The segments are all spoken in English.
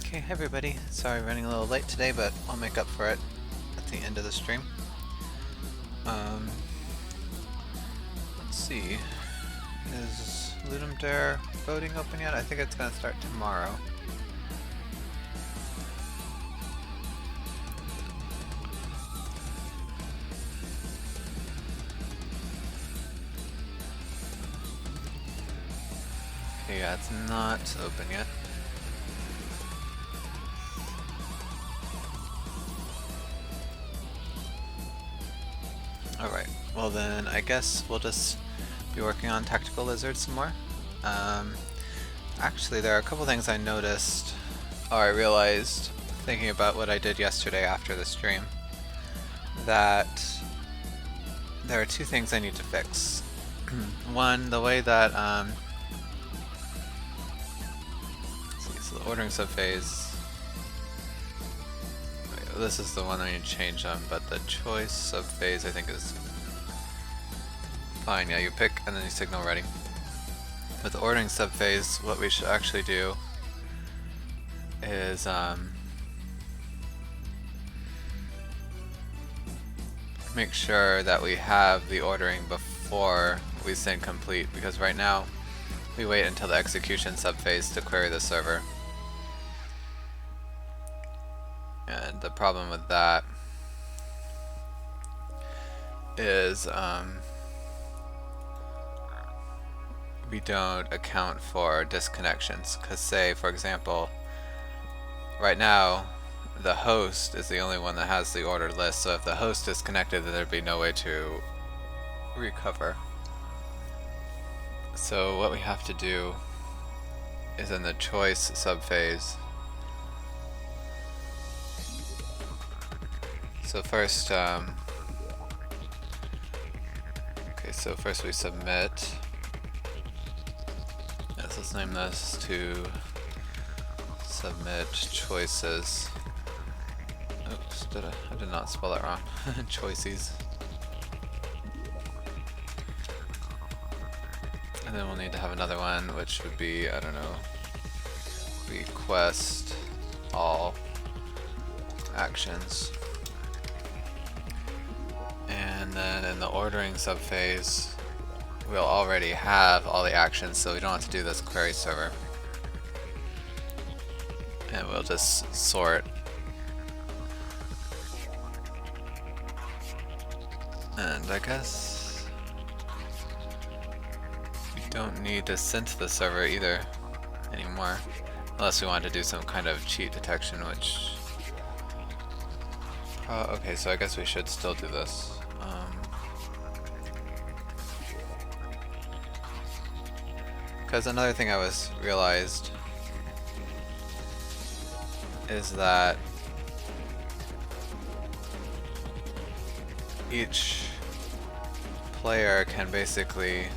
Okay, hi everybody. Sorry running a little late today, but I'll make up for it at the end of the stream. Let's see. Is Ludum Dare voting open yet? I think it's gonna start tomorrow. Okay, yeah, it's not open yet. Alright, well then I guess we'll just be working on Tactical Lizard some more. Actually, there are a couple things I noticed, or I realized, thinking about what I did yesterday after the stream, that there are two things I need to fix. One, the way that, so the ordering subphase, this is the one I need to change on, but the choice subphase I think is fine. Yeah, you pick and then you signal ready. With the ordering subphase, what we should actually do is make sure that we have the ordering before we send complete, because right now we wait until the execution subphase to query the server. And the problem with that is we don't account for disconnections, because say for example right now the host is the only one that has the ordered list, so if the host disconnected then there'd be no way to recover. So what we have to do is in the choice subphase, so first okay, so first we submit. Yes, let's name this to submit choices. Oops, I did not spell that wrong. Choices. And then we'll need to have another one, which would be, I don't know, request all actions. And then in the ordering subphase, we'll already have all the actions, so we don't have to do this query server. And we'll just sort. And I guess we don't need to send to the server either anymore, unless we want to do some kind of cheat detection, which okay, so I guess we should still do this. Because another thing I realized is that each player can basically,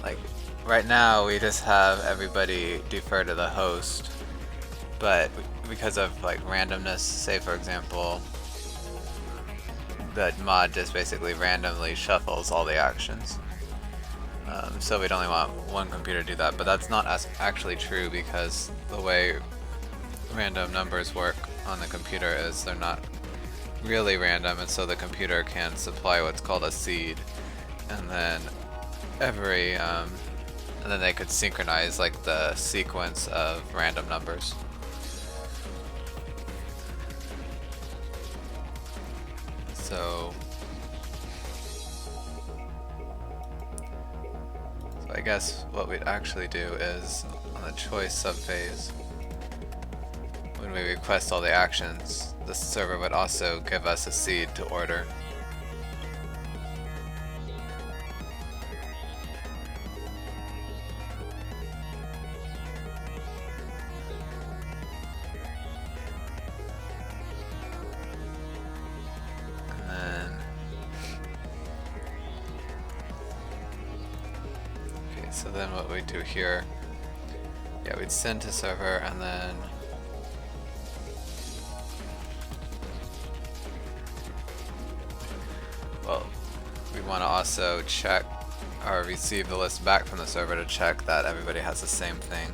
like, right now we just have everybody defer to the host, but because of like randomness, say for example, the mod just basically randomly shuffles all the actions. So we'd only want one computer to do that, but that's not actually true, because the way random numbers work on the computer is they're not really random, and so the computer can supply what's called a seed, and then and then they could synchronize like the sequence of random numbers. So I guess what we'd actually do is on the choice subphase, when we request all the actions, the server would also give us a seed to order. So then what we do here, yeah, we'd send to server, and then well, we want to also check or receive the list back from the server to check that everybody has the same thing.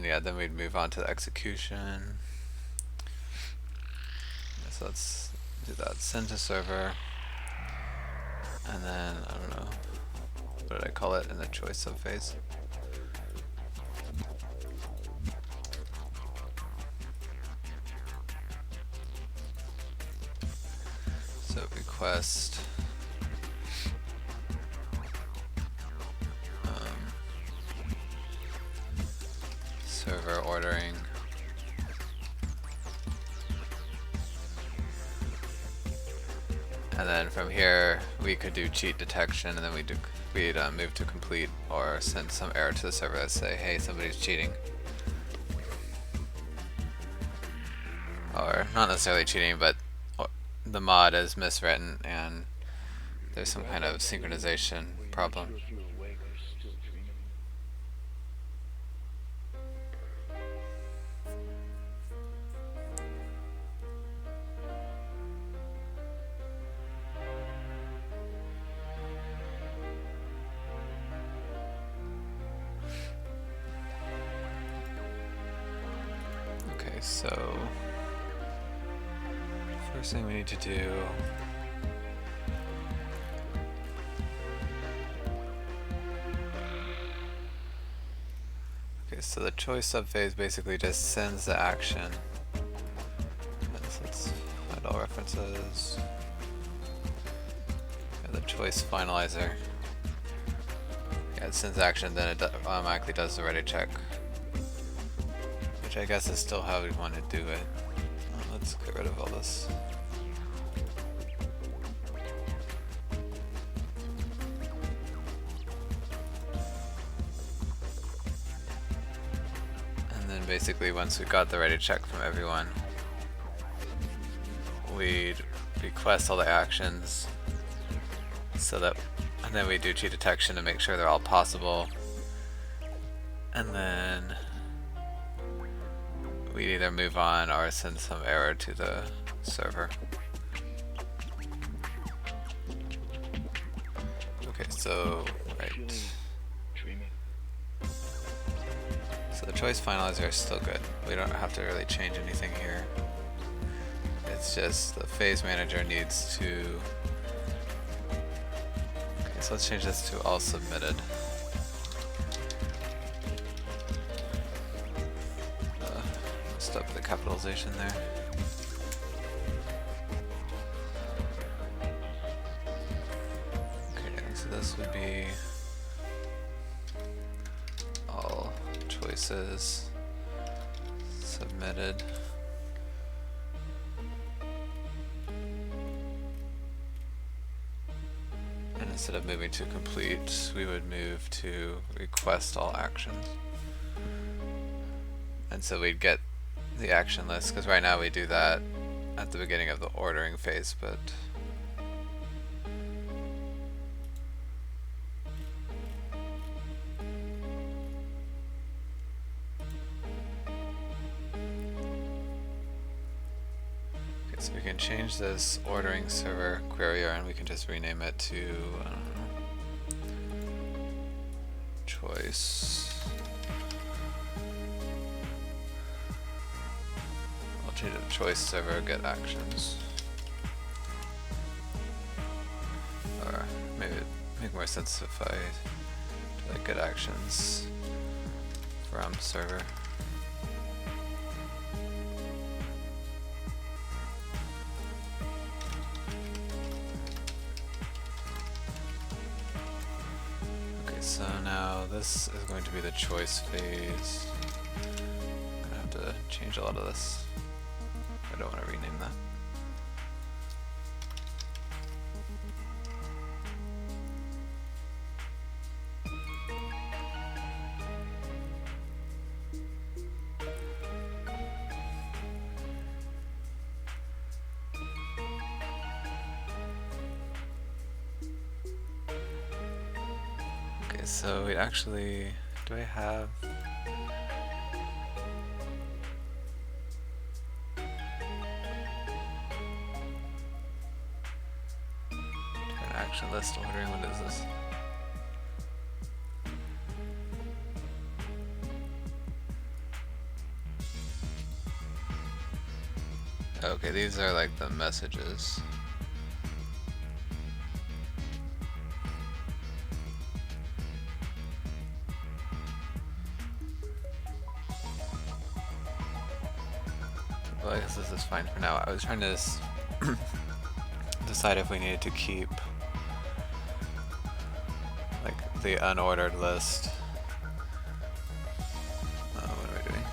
yeah, then we'd move on to the execution. So let's do that. Send to server. And then, I don't know, what did I call it in the choice subphase? So request server ordering. And then from here we could do cheat detection, and then we'd move to complete or send some error to the server that say, hey, somebody's cheating. Or not necessarily cheating, but the mod is miswritten and there's some kind of synchronization problem. Okay, so first thing we need to do so the choice subphase basically just sends the action. Let's find all references. The choice finalizer. Yeah, it sends action, then it automatically does the ready check. Which I guess is still how we want to do it. Let's get rid of all this. Basically, once we got the ready check from everyone, we'd request all the actions so that, and then we do cheat detection to make sure they're all possible, and then we either move on or send some error to the server. Okay, so right. So the choice finalizer is still good. We don't have to really change anything here. It's just the phase manager needs to... Okay, so let's change this to all submitted. Stop the capitalization there. Okay, so this would be all choices submitted. And instead of moving to complete, we would move to request all actions. And so we'd get the action list, because right now we do that at the beginning of the ordering phase, but so we can change this ordering server querier and we can just rename it to, I don't know, choice. I'll change it to choice server get actions. Or maybe it'd make more sense if I do like get actions from server. So now this is going to be the choice phase. I'm gonna have to change a lot of this. I don't want to rename that. So we actually, do I have, turn action list ordering, what is this? Okay, these are like the messages. Well, I guess this is fine for now. I was trying to decide if we needed to keep like the unordered list. What am I doing?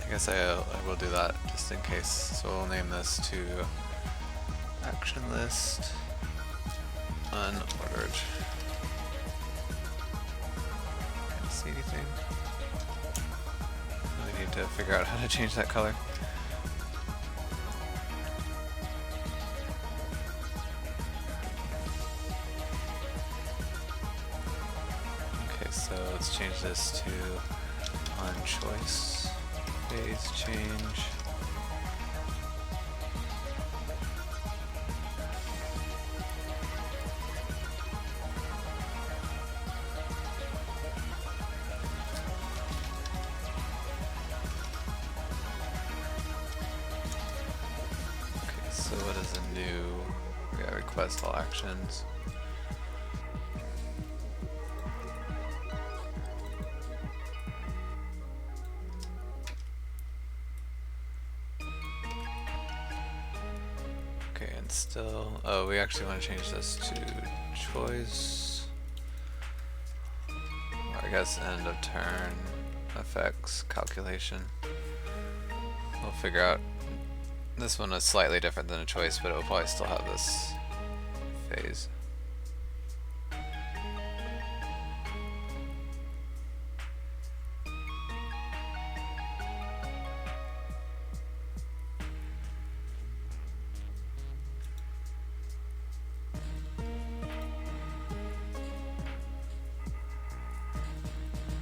I guess I will do that just in case. So we'll name this to action list unordered. Can't see anything. We need to figure out how to change that color. Okay, so let's change this to on choice. Phase change. So what is a new request all actions? Okay, and still, oh, we actually want to change this to choice. Or I guess end of turn effects calculation. We'll figure out. This one is slightly different than a choice, but it will probably still have this phase.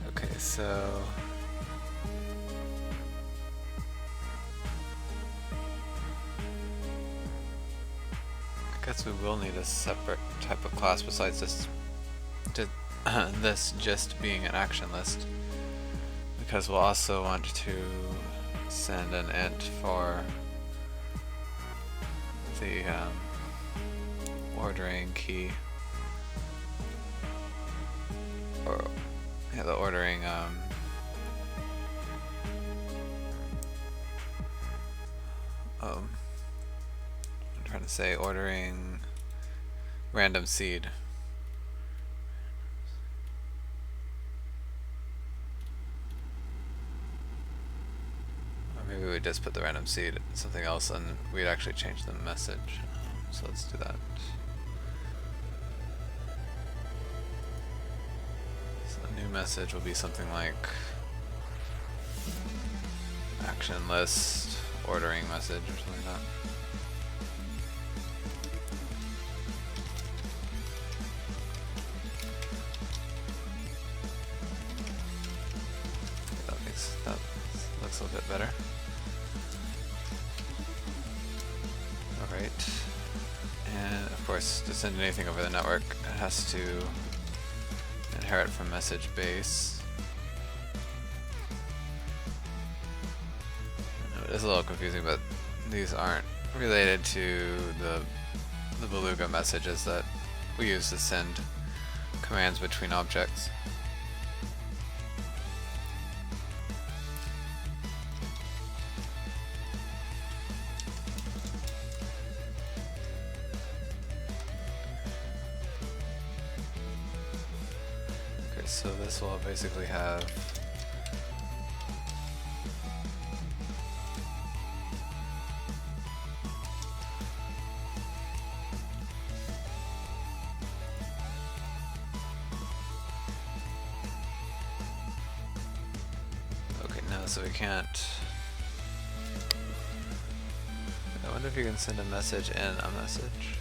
Okay, so I guess we will need a separate type of class besides this, this just being an action list, because we'll also want to send an int for the ordering key, or yeah, the ordering I'm trying to say ordering random seed. Or maybe we just put the random seed in something else and we'd actually change the message. So let's do that. So the new message will be something like action list ordering message or something like that. That looks a little bit better. Alright. And of course, to send anything over the network, it has to inherit from message base. I know it is a little confusing, but these aren't related to the Beluga messages that we use to send commands between objects. So this will basically have okay, no, so we can't. I wonder if you can send a message in a message.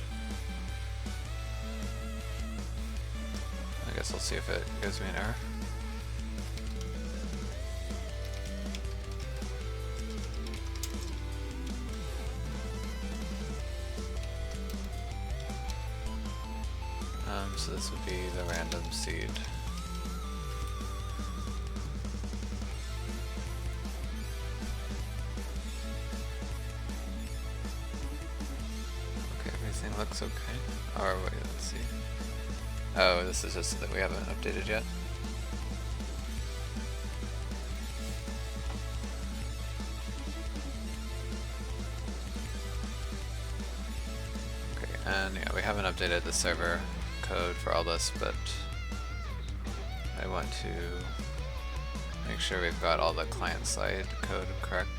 I guess I'll see if it gives me an error. So this would be the random seed. looks okay. Or wait, let's see. Oh, this is just that we haven't updated yet. Okay, and yeah, we haven't updated the server code for all this, but I want to make sure we've got all the client-side code correct.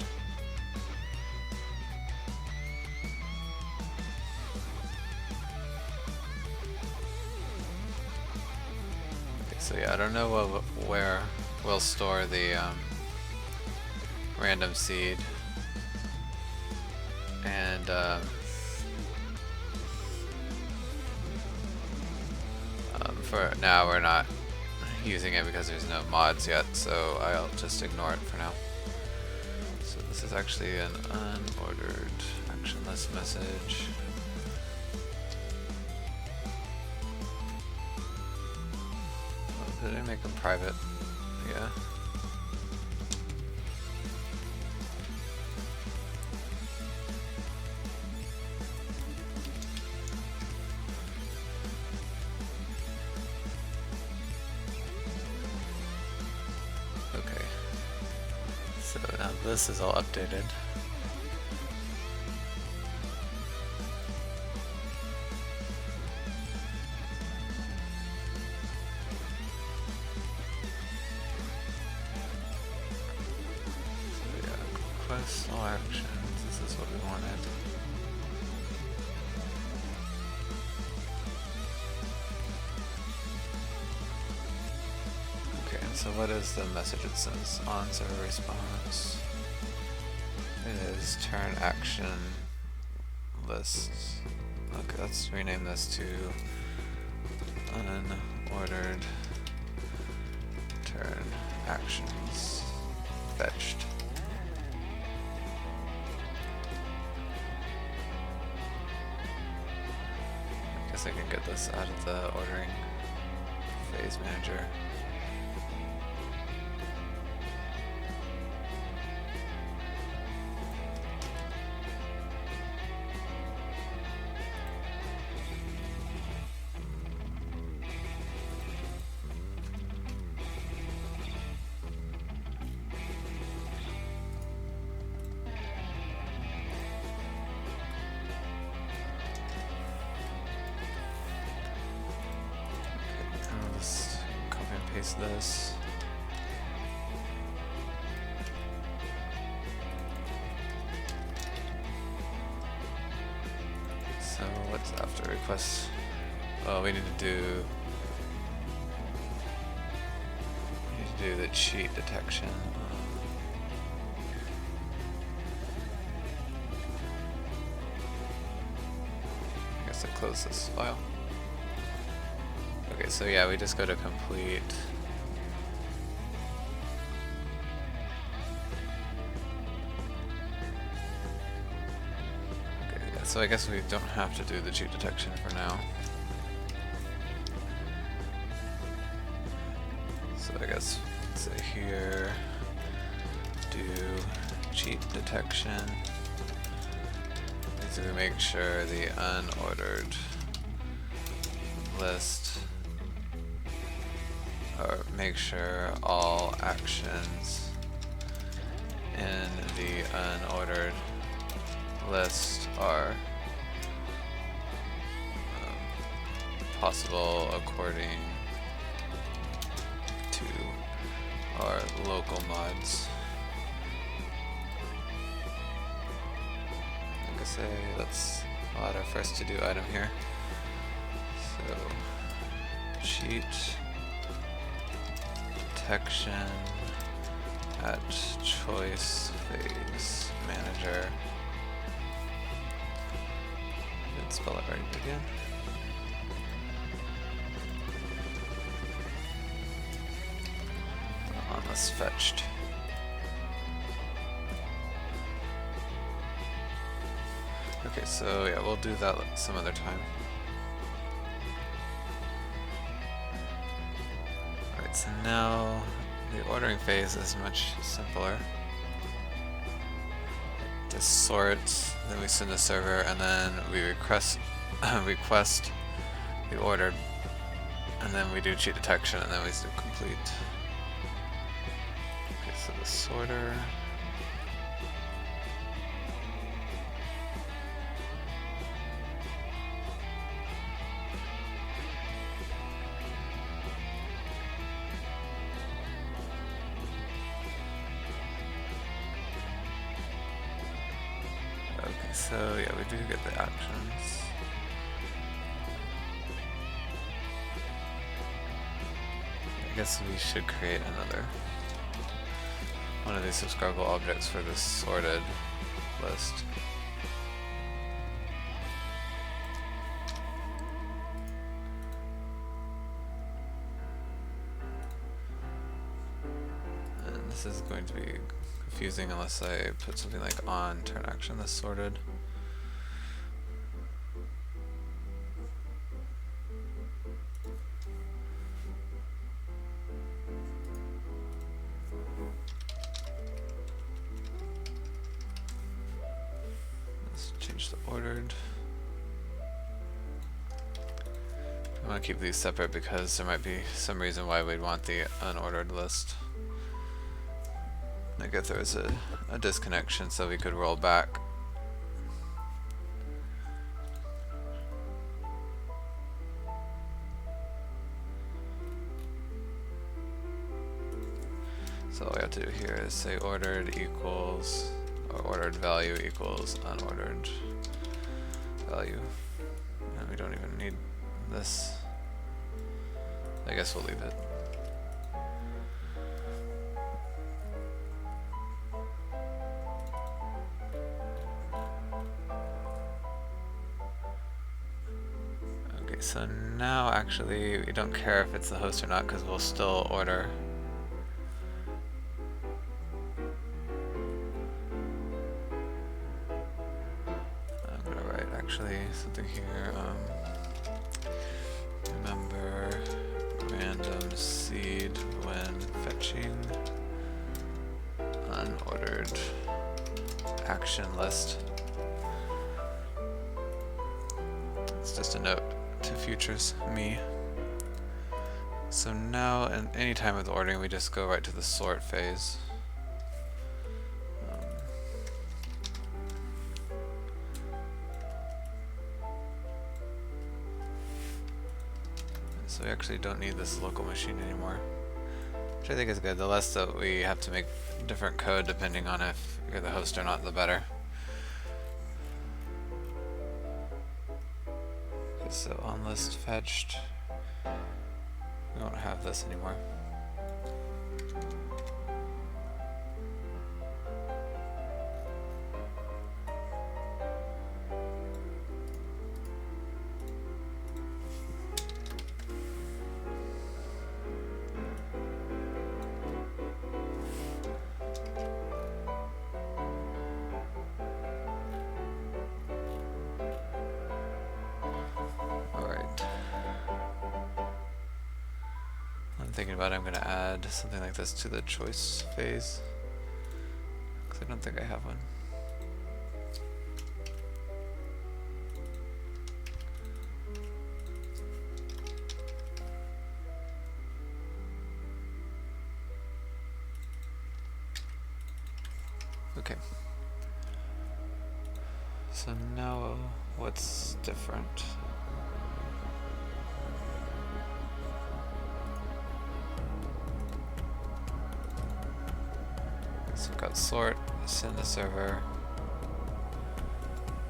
So yeah, I don't know where we'll store the random seed, and for now we're not using it because there's no mods yet, so I'll just ignore it for now. So this is actually an unordered actionless message. Did I make them private? Yeah. Okay. So now this is all updated. All actions, this is what we wanted. Okay, and so what is the message it sends on server response? It is turn action lists. Okay, let's rename this to unordered turn actions fetched. I can get this out of the ordering phase manager. Paste this. So what's after request? Oh, we need to do the cheat detection. I guess I close this file. Okay, so yeah, we just go to complete. Okay, yeah, so I guess we don't have to do the cheat detection for now. So I guess, let's say here, do cheat detection. Basically make sure the unordered list, or make sure all actions in the unordered list are possible according to our local mods. Like I say, let's add our first to-do item here. So, cheat detection at choice phase manager. Did spell it right again? On this fetched. Okay, so yeah, we'll do that some other time. Alright, so now the ordering phase is much simpler. Just sort, then we send the server, and then we request request the ordered, and then we do cheat detection, and then we do complete. Okay, so the sorter. Okay, so yeah, we do get the actions. I guess we should create another one of these subscribable objects for this sorted list. And this is going to be confusing unless I put something like on turn action this sorted. Change the ordered. I want to keep these separate because there might be some reason why we'd want the unordered list. Like if there was a disconnection, so we could roll back. So all we have to do here is say ordered equals, or ordered value equals unordered value. And we don't even need this. I guess we'll leave it. Okay, so now actually we don't care if it's the host or not because we'll still order. Actually, something here. Remember random seed when fetching unordered action list. It's just a note to futures me. So now, in any time with ordering, we just go right to the sort phase. So we actually don't need this local machine anymore, which I think is good. The less that we have to make different code depending on if you're the host or not, the better. Okay, so on list fetched, we won't have this anymore. Thinking about it, I'm going to add something like this to the choice phase because I don't think I have one. Okay. So now what's different? So we've got sort, send to server,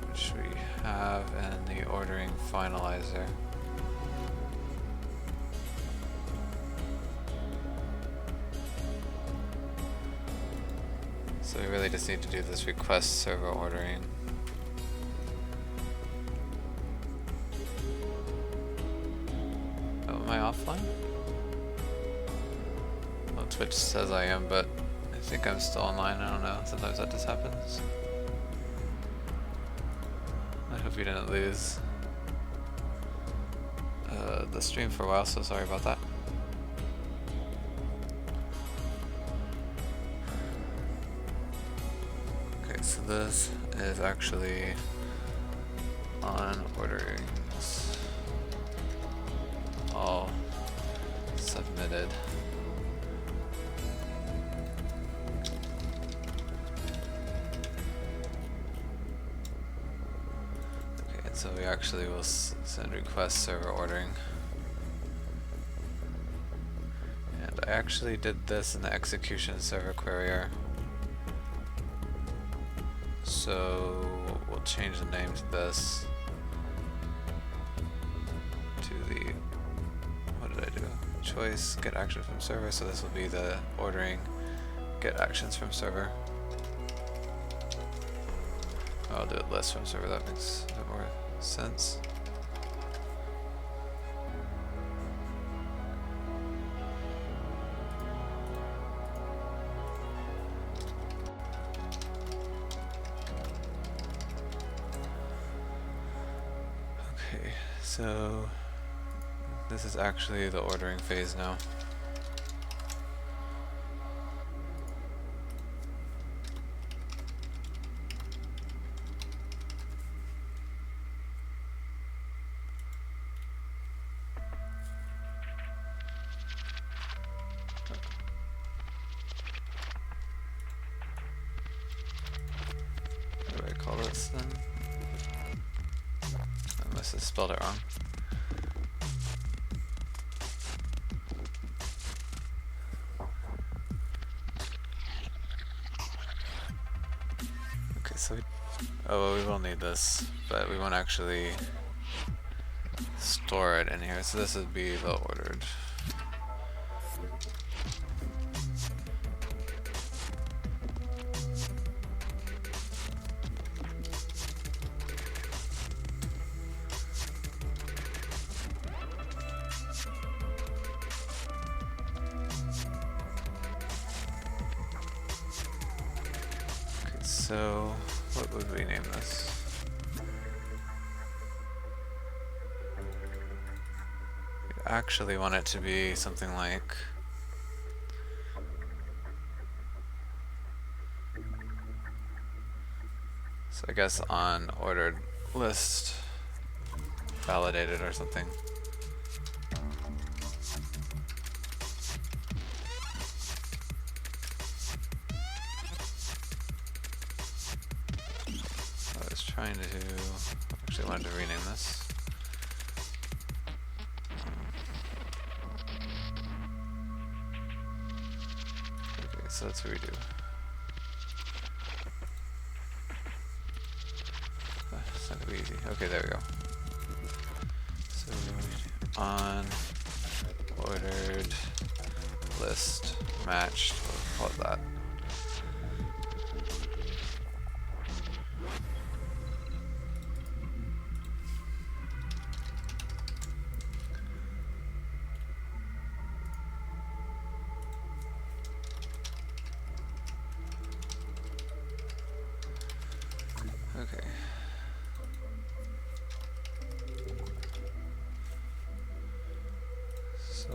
which we have, and the ordering finalizer. So we really just need to do this request server ordering. Oh, am I offline? Well, Twitch says I am, but I think I'm still online. I don't know. Sometimes that just happens. I hope you didn't lose the stream for a while, so sorry about that. Okay, so this is actually on orderings all submitted. Okay, and so we actually will send request server ordering. And I actually did this in the execution server query. So we'll change the name to this, to the, what did I do? Choice, get action from server, so this will be the ordering, get actions from server. I'll do it list from server, that makes a bit more sense. Okay, so this is actually the ordering phase now. What do I call this then? I must have spelled it wrong. Okay, so well, we will need this, but we won't actually store it in here. So this would be the ordered. So, what would we name this? We actually want it to be something like so I guess on ordered list validated or something. Trying to actually wanted to rename this. Okay, so let's redo. It's not gonna be easy. Okay, there we go. So on ordered list matched. We'll call it that. Okay. So,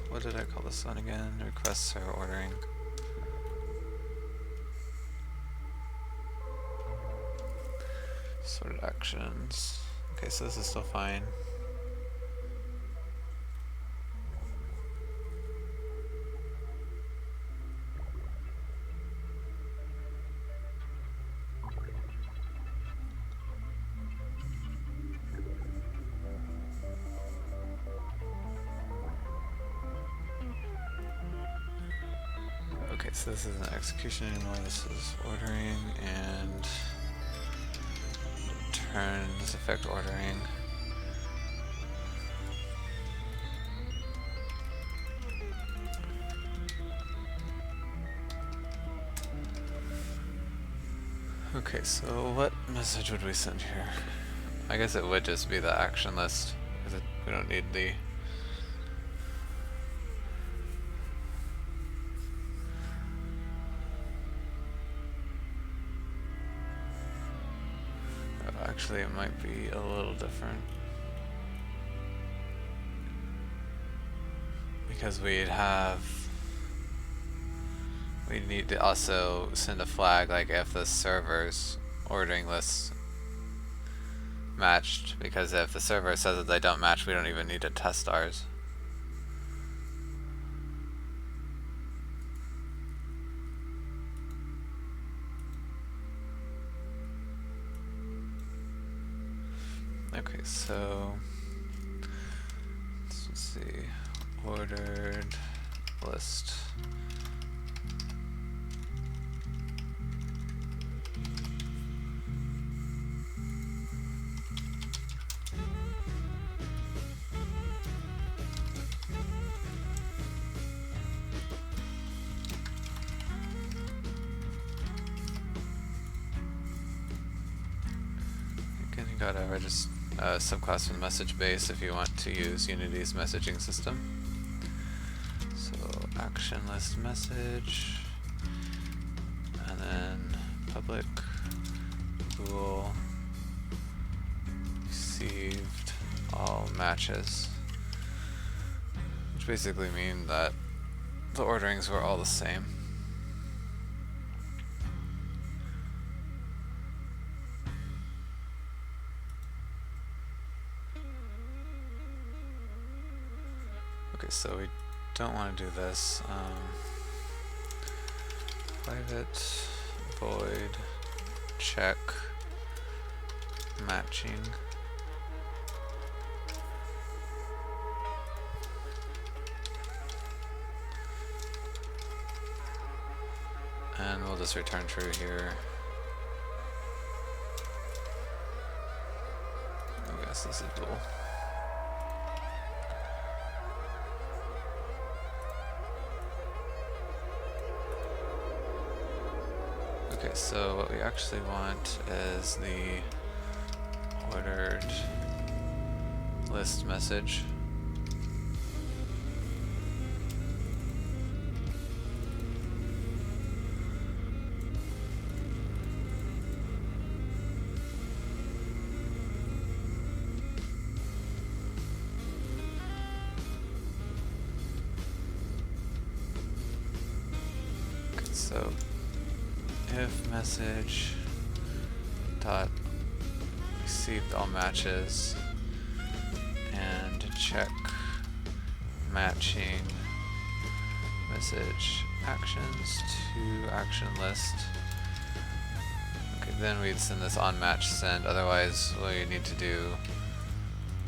what did I call this one again? Requests are ordering. Sorted actions. Okay, so this is still fine. Okay, so this isn't execution anymore, this is ordering, and turns affect ordering. Okay, so what message would we send here? I guess it would just be the action list, because we don't need the actually, it might be a little different. Because we'd need to also send a flag, like if the server's ordering list matched, because if the server says that they don't match, we don't even need to test ours. Okay, so let's see, ordered list. Again, you gotta register subclass with message base if you want to use Unity's messaging system. So action list message, and then public bool received all matches, which basically mean that the orderings were all the same. Okay, so we don't want to do this. Private void check matching. And we'll just return true here. I guess this is bool. Okay, so what we actually want is the ordered list message. Okay, so if message dot received all matches and check matching message actions to action list. Okay, then we'd send this on match send, otherwise we need to do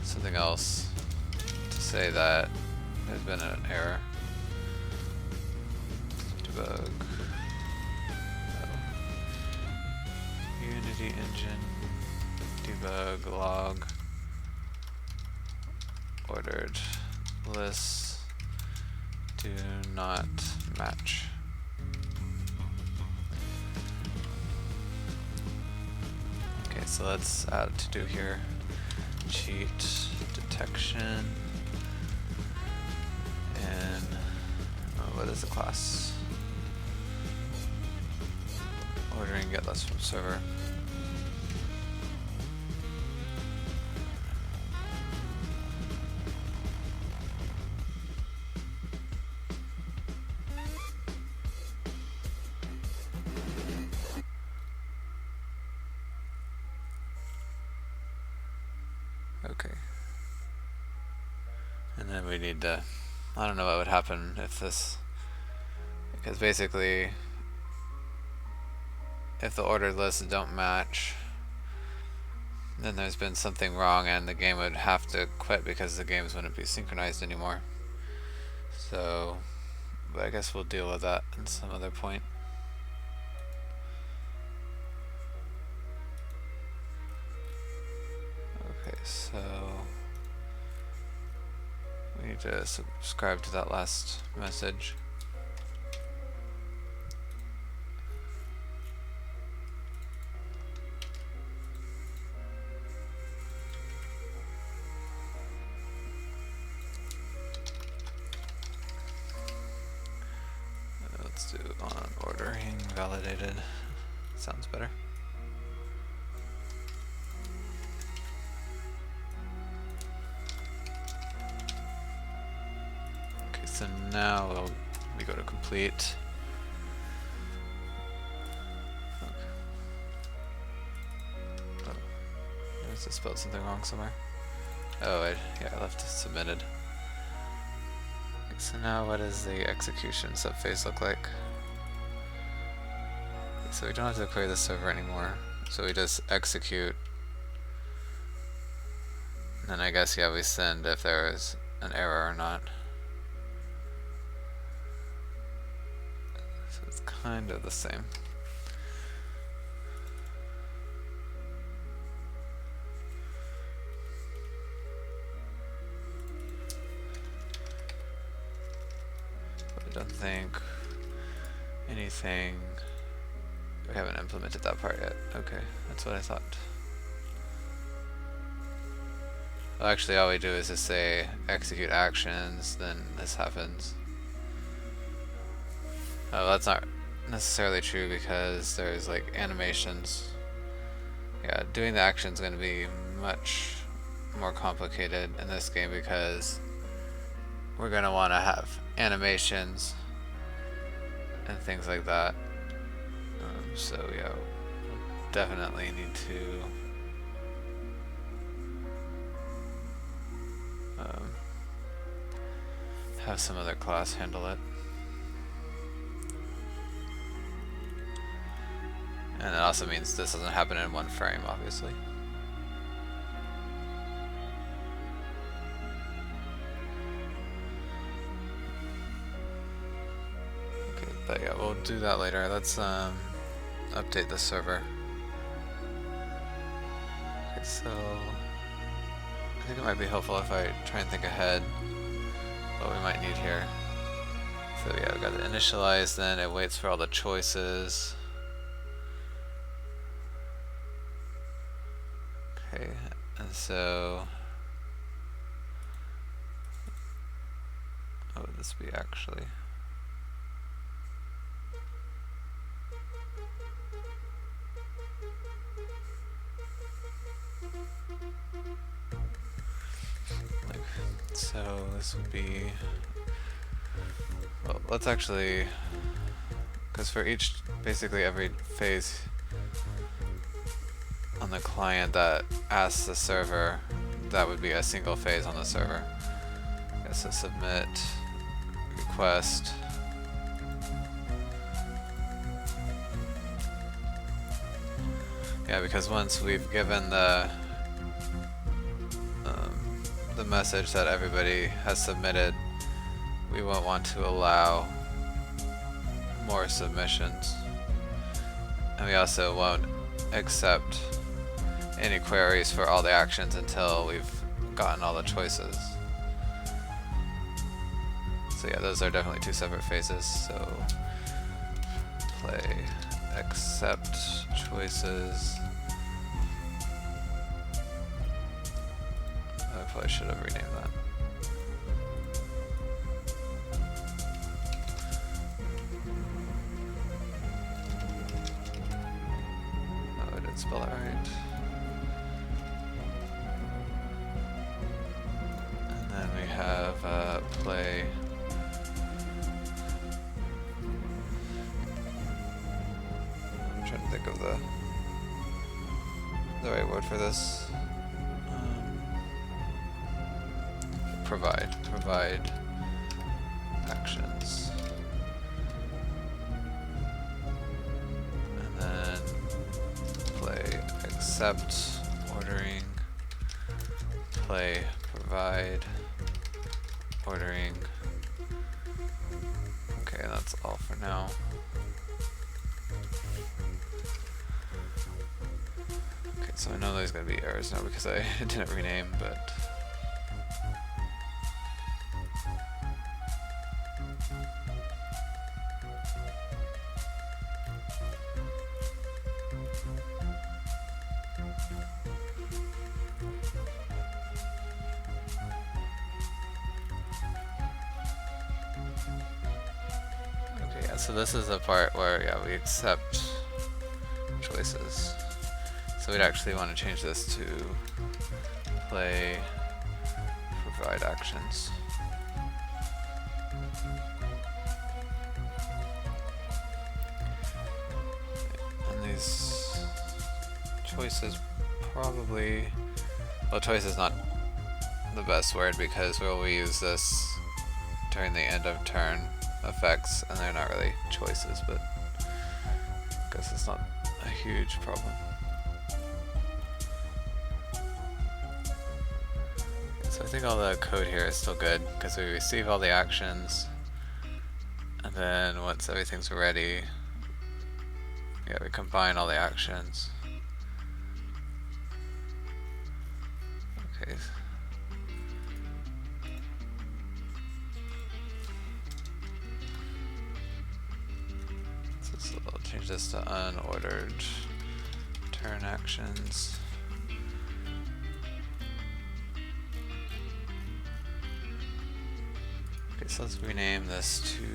something else to say that there's been an error. Debug. Unity engine debug log ordered lists do not match. Okay, so let's add to do here. Cheat detection and what is the class? Ordering get list from server. Okay. And then we need to, I don't know what would happen if this, because basically if the ordered lists don't match, then there's been something wrong and the game would have to quit because the games wouldn't be synchronized anymore. So, but I guess we'll deal with that at some other point. Okay, so we need to subscribe to that last message. Let's do on ordering validated. Sounds better. Okay, so now we go to complete. Okay. Oh, there's Must have spelled something wrong somewhere. Oh, yeah, I left it submitted. Okay, so now what does the execution subphase look like? Okay, so we don't have to query the server anymore. So we just execute. And then I guess, yeah, we send if there is an error or not. So it's kind of the same. I don't think anything. We haven't implemented that part yet. Okay, that's what I thought. Well, actually, all we do is just say execute actions, then this happens. Oh, that's not necessarily true because there's like animations. Yeah, doing the action is going to be much more complicated in this game because we're going to want to have animations and things like that. So yeah, we'll definitely need to have some other class handle it. And it also means this doesn't happen in one frame, obviously. Okay, but yeah, we'll do that later. Let's update the server. Okay, so I think it might be helpful if I try and think ahead what we might need here. So yeah, we've got the initialize, then it waits for all the choices. Okay, and so what would this be actually? So this would be, well, let's actually, because for each, basically every phase on the client that asks the server, that would be a single phase on the server. Okay, so submit, request, yeah, because once we've given the message that everybody has submitted, we won't want to allow more submissions, and we also won't accept any queries for all the actions until we've gotten all the choices. So yeah, those are definitely two separate phases. So play accept choices. I probably should have renamed that. Oh, I didn't spell it right. And then we have play. I'm trying to think of the right word for this. Provide actions, and then play accept ordering, play provide ordering. Okay, that's all for now. Okay, so I know there's gonna be errors now because I didn't rename, but so this is the part where, yeah, we accept choices. So we'd actually want to change this to play provide actions. And these choices probably Well, choice is not the best word because we use this during the end of turn effects, and they're not really choices, but I guess it's not a huge problem. So I think all the code here is still good because we receive all the actions, and then once everything's ready, yeah, we combine all the actions. Okay. So I'll change this to unordered turn actions. Okay, so let's rename this to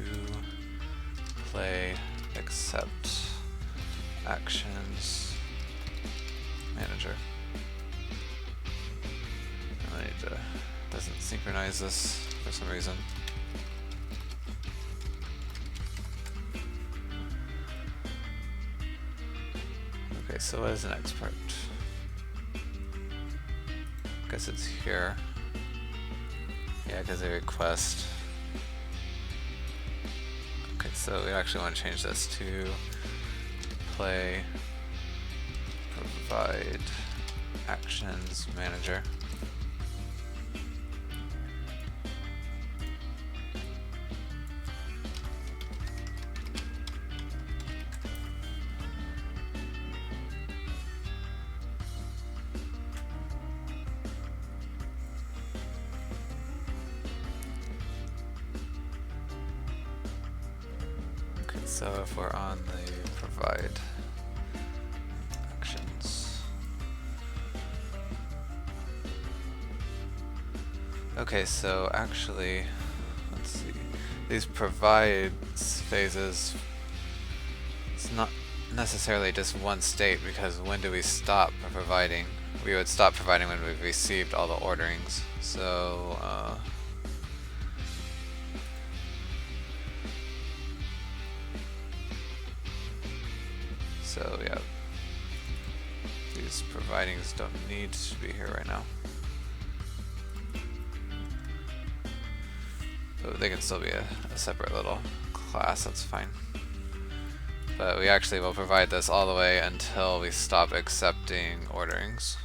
play except actions manager. I need to, doesn't synchronize this for some reason. Okay, so what is the next part? Guess it's here. Yeah, because they request. Okay, so we actually want to change this to play provide actions manager. So if we're on the provide actions. Okay, so actually, let's see. These provide phases, it's not necessarily just one state, because when do we stop providing? We would stop providing when we've received all the orderings. So, yeah, these providings don't need to be here right now. But they can still be a separate little class, that's fine. But we actually will provide this all the way until we stop accepting orderings.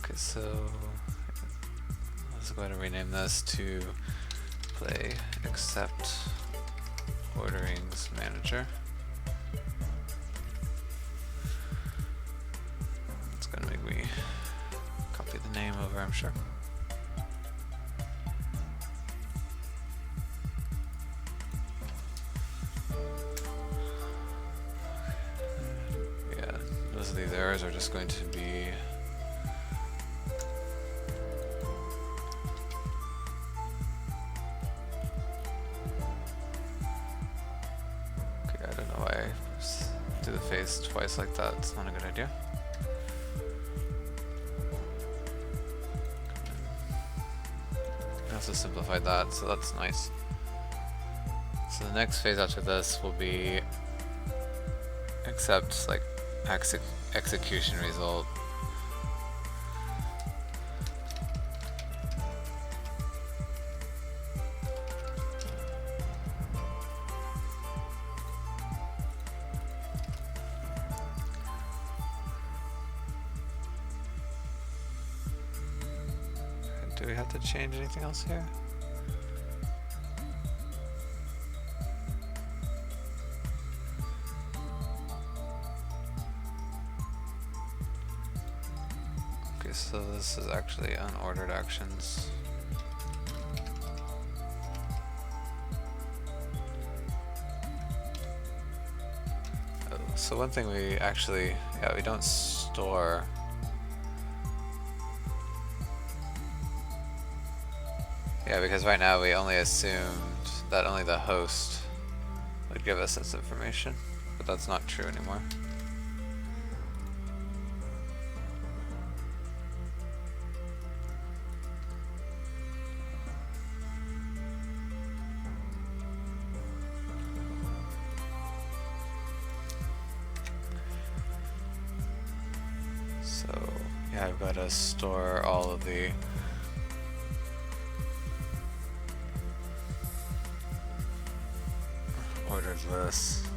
Okay, so let's go ahead and rename this to play accept orderings manager. It's gonna make me copy the name over, I'm sure. Yeah, most of these errors are just going to be do the phase twice like that. It's not a good idea. I also simplified that, so that's nice. So the next phase after this will be accept like execution result. Do we have to change anything else here? Okay, so this is actually unordered actions. Oh, so one thing we actually, yeah, we don't store. Yeah, because right now we only assumed that only the host would give us this information, but that's not true anymore. we've got to store all of the ordered lists.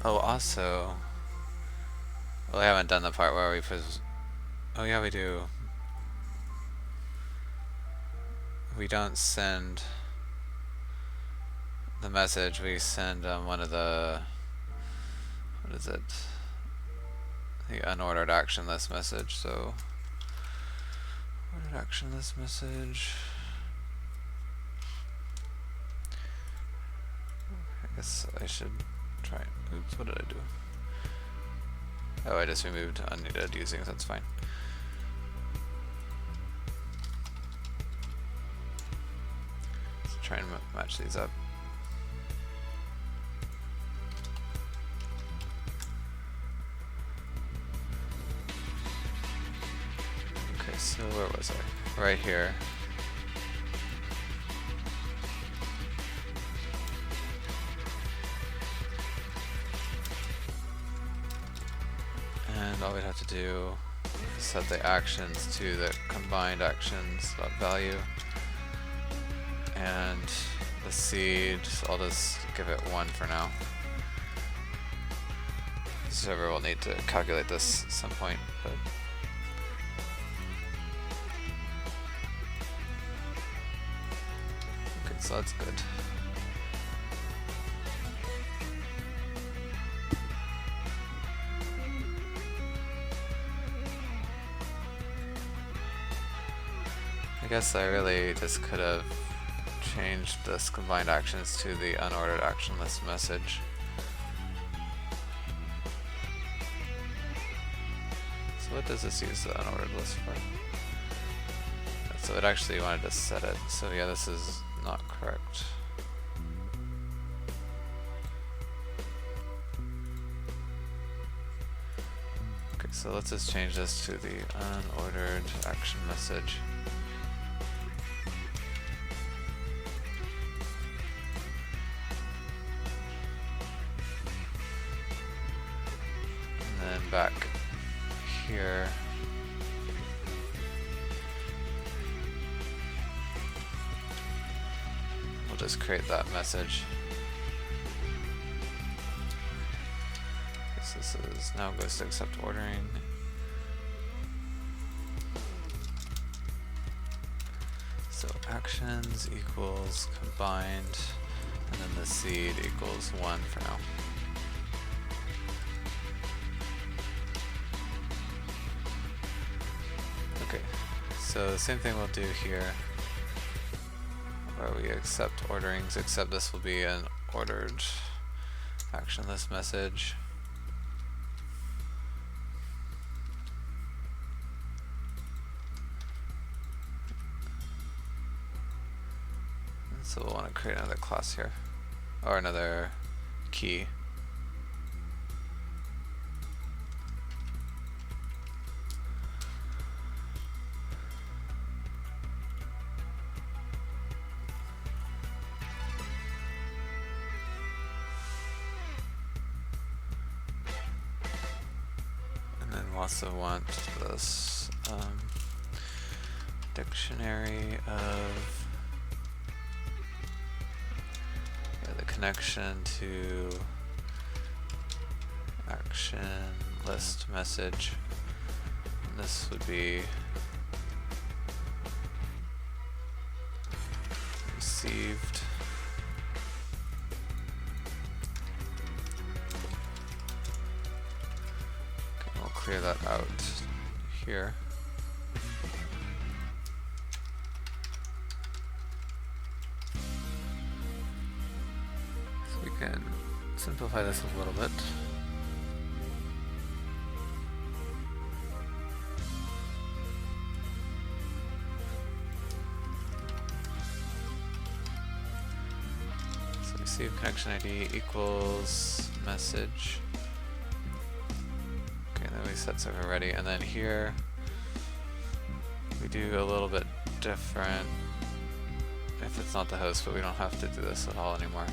Oh, also, well, I haven't done the part where we put. Oh yeah, we do. We don't send the message. We send one of the. What is it? The unordered action list message. So, ordered action list message. I guess I should try. Oops, what did I do? Oh, I just removed unneeded using, so that's fine. Let's try and match these up. Okay, so where was I? Right here. And all we'd have to do is set the actions to the combined actions value, and the seed, I'll just give it 1 for now. The server will need to calculate this at some point, but okay, so that's good. I guess I really just could have changed this combined actions to the unordered action list message. So what does this use the unordered list for? So it actually wanted to set it. So yeah, this is not correct. Okay, so let's just change this to the unordered action message. Back here, we'll just create that message. So this is now goes to accept ordering. So actions equals combined, and then the seed equals 1 for now. Okay, so the same thing we'll do here, where we accept orderings, except this will be an ordered action list message. And so we'll want to create another class here, or another key. Also want this dictionary of the connection to action list message. And this would be received. Clear that out here. So we can simplify this a little bit. So receive connection ID equals message. We set server ready, and then here we do a little bit different if it's not the host, but we don't have to do this at all anymore.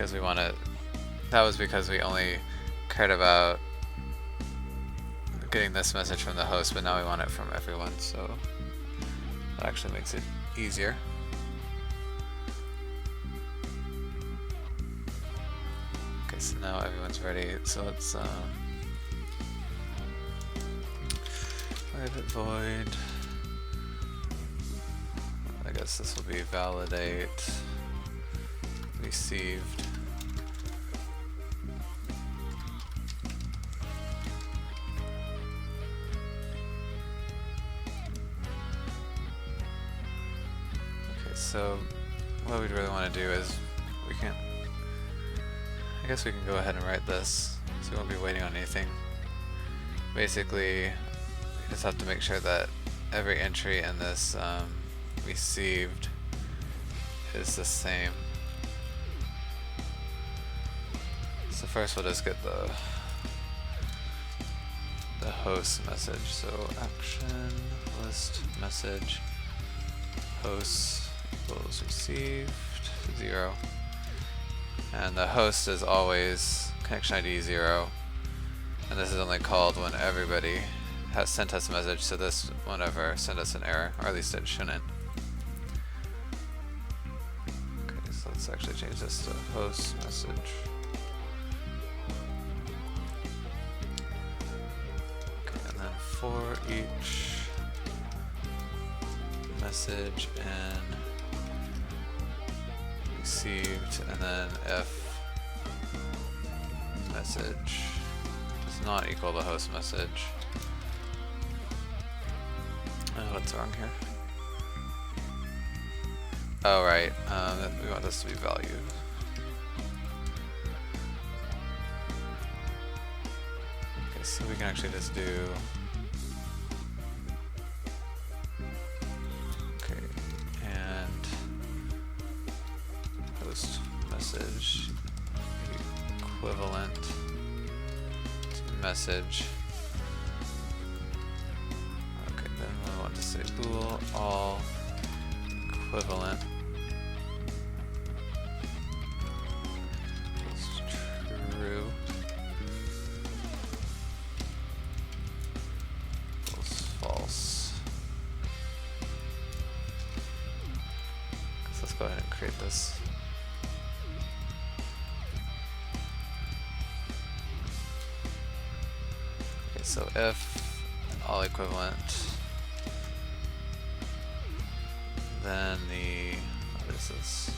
because we want to. That was because we only cared about getting this message from the host, but now we want it from everyone, so that actually makes it easier. Okay, so now everyone's ready. So let's private void. I guess this will be validate received. Okay, so what we'd really want to do is I guess we can go ahead and write this, so we won't be waiting on anything. Basically, we just have to make sure that every entry in this received is the same. So first we'll just get the host message. So action list message host equals received 0. And the host is always connection ID 0. And this is only called when everybody has sent us a message, so this won't ever send us an error, or at least it shouldn't. Okay, so let's actually change this to host message. Okay, and then for each message and received, and then if message does not equal the host message. What's wrong here? Oh right, we want this to be valued. Okay, so we can actually just do okay, and host message equivalent to message. Okay, then we want to say bool all equivalent is true equals false. So let's go ahead and create this. Okay, so if all equivalent, then what is this?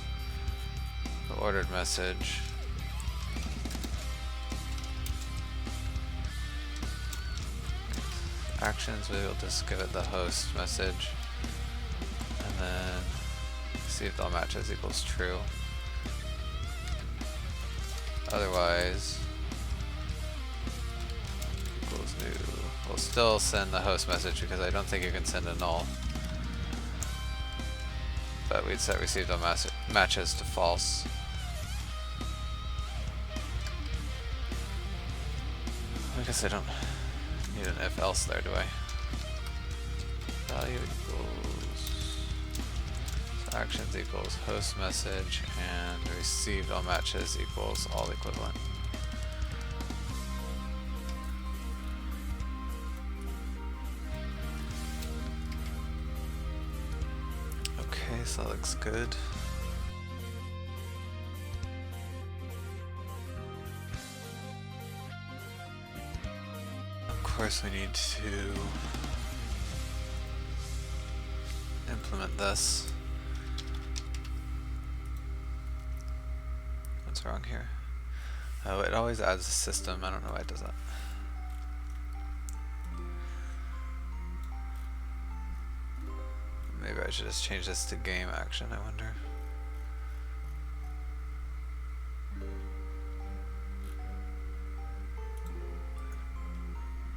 The ordered message actions, we will just give it the host message, and then received all matches equals true. Otherwise equals new. We'll still send the host message because I don't think you can send a null. But we'd set received all matches to false. I guess I don't need an if else there, do I? Value equals so actions equals host message and received all matches equals all equivalent. Okay, so that looks good. Of course we need to implement this. What's wrong here? Oh, it always adds a system. I don't know why it does that. Maybe I should just change this to game action, I wonder.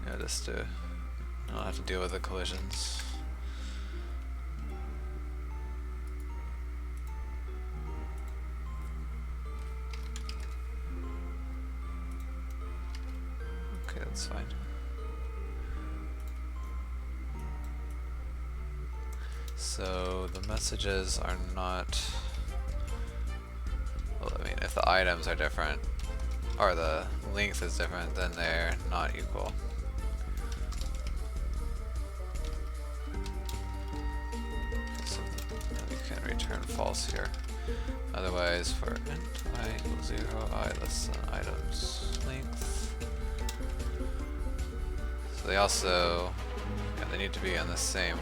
Yeah, just to not have to deal with the collisions. Okay, that's fine. So the messages are not Well, I mean, if the items are different, or the length is different, then they're not equal. So we can return false here. Otherwise, for int I equals 0, I less than items length. So they also, yeah, they need to be in the same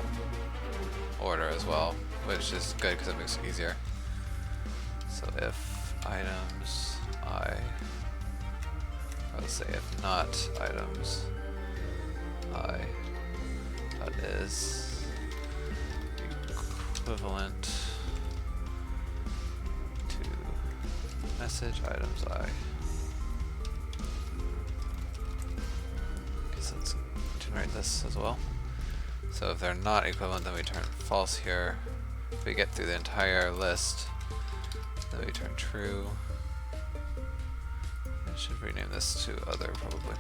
order as well, which is good because it makes it easier. So if items I, or let's say if not items I, that is equivalent to message items I. Guess let's generate this as well. So if they're not equivalent, then we turn false here. If we get through the entire list, then we turn true. I should rename this to other probably.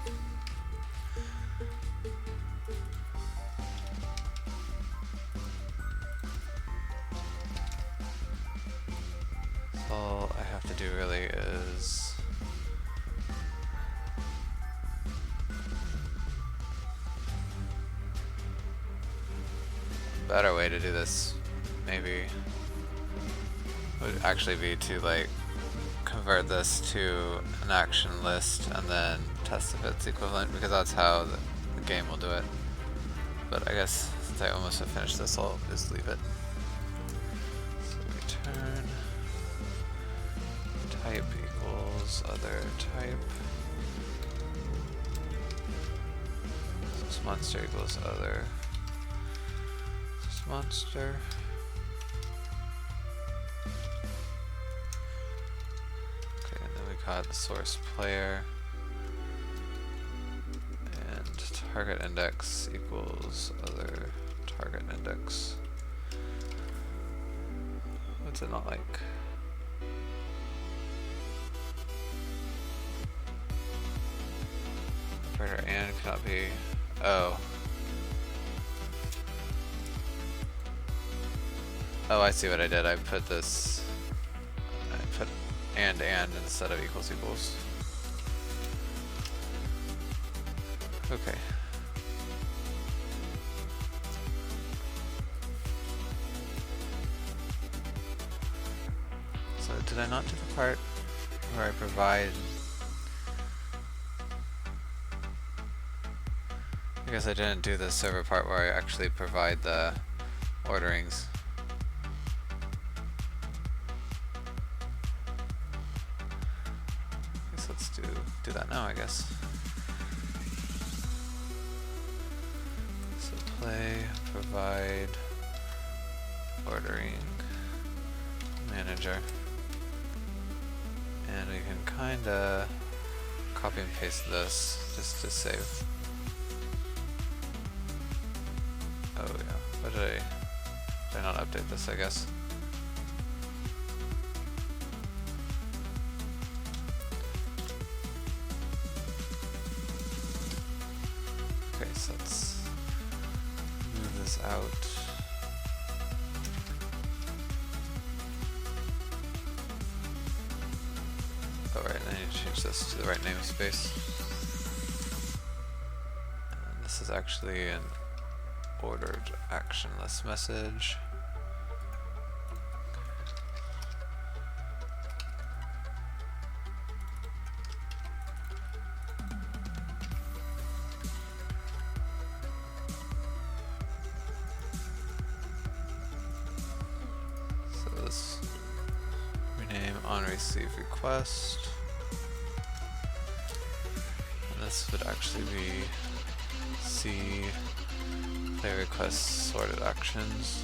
So all I have to do really is a better way to do this maybe would actually be to like convert this to an action list and then test if it's equivalent, because that's how the game will do it. But I guess since I almost have finished this, I'll just leave it. So return type equals other type. So monster equals other monster. Okay, and then we got the source player, and target index equals other target index. What's it not like? Operator and cannot be. Oh. Oh, I see what I did. I put this. I put and instead of equals equals. Okay. So did I not do the part where I provide? I guess I didn't do the server part where I actually provide the orderings. Let's do that now, I guess. So play, provide, ordering, manager, and we can kinda copy and paste this just to save. Oh yeah, what did I not update this, I guess? Okay, so let's move this out. Oh right, I need to change this to the right namespace. And this is actually an ordered actionless message. Rename on receive request, and this would actually be C play request sorted actions,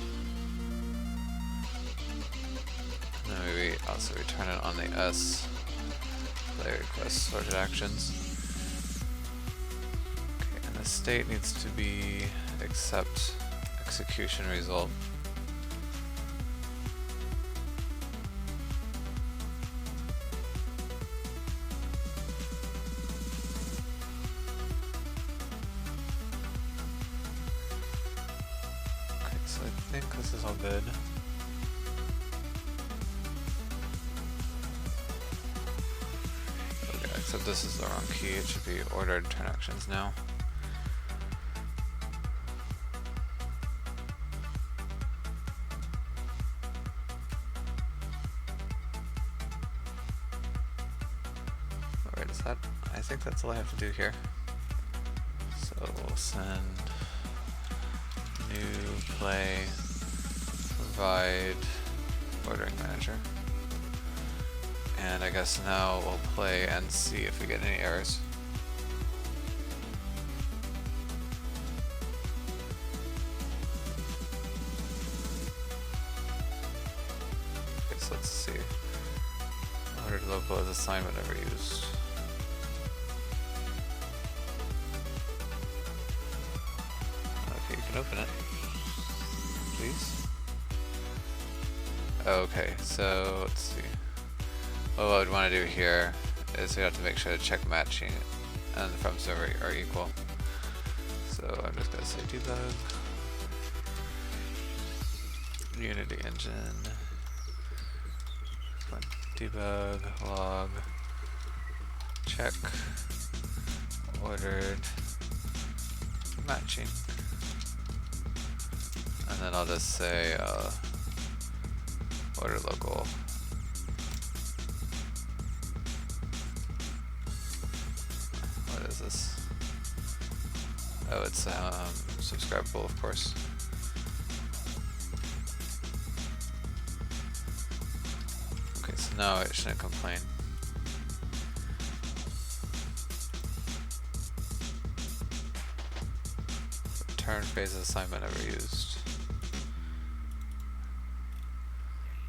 and then we also return it on the S play request sorted actions. Okay, and the state needs to be accept execution result. So I think this is all good. Except this is the wrong key, it should be ordered turn actions now. Alright, is that? I think that's all I have to do here. So we'll send new play provide ordering manager. And I guess now we'll play and see if we get any errors. Okay, so let's see. Ordered local is assignment never used. Okay, you can open it. Please. Okay, so let's see. What I would want to do here is we have to make sure to check matching and from server are equal. So I'm just going to say debug, Unity engine, debug log, check, ordered, matching. And then I'll just say order local. What is this? Oh, it's subscribable, of course. Okay, so now it shouldn't complain. Return phase assignment never used.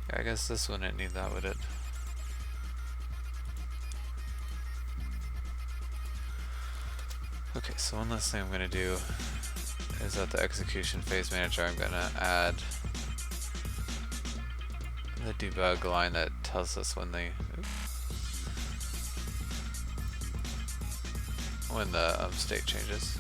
Yeah, I guess this wouldn't need that, would it? Okay, so one last thing I'm going to do is at the execution phase manager I'm going to add the debug line that tells us when the state changes.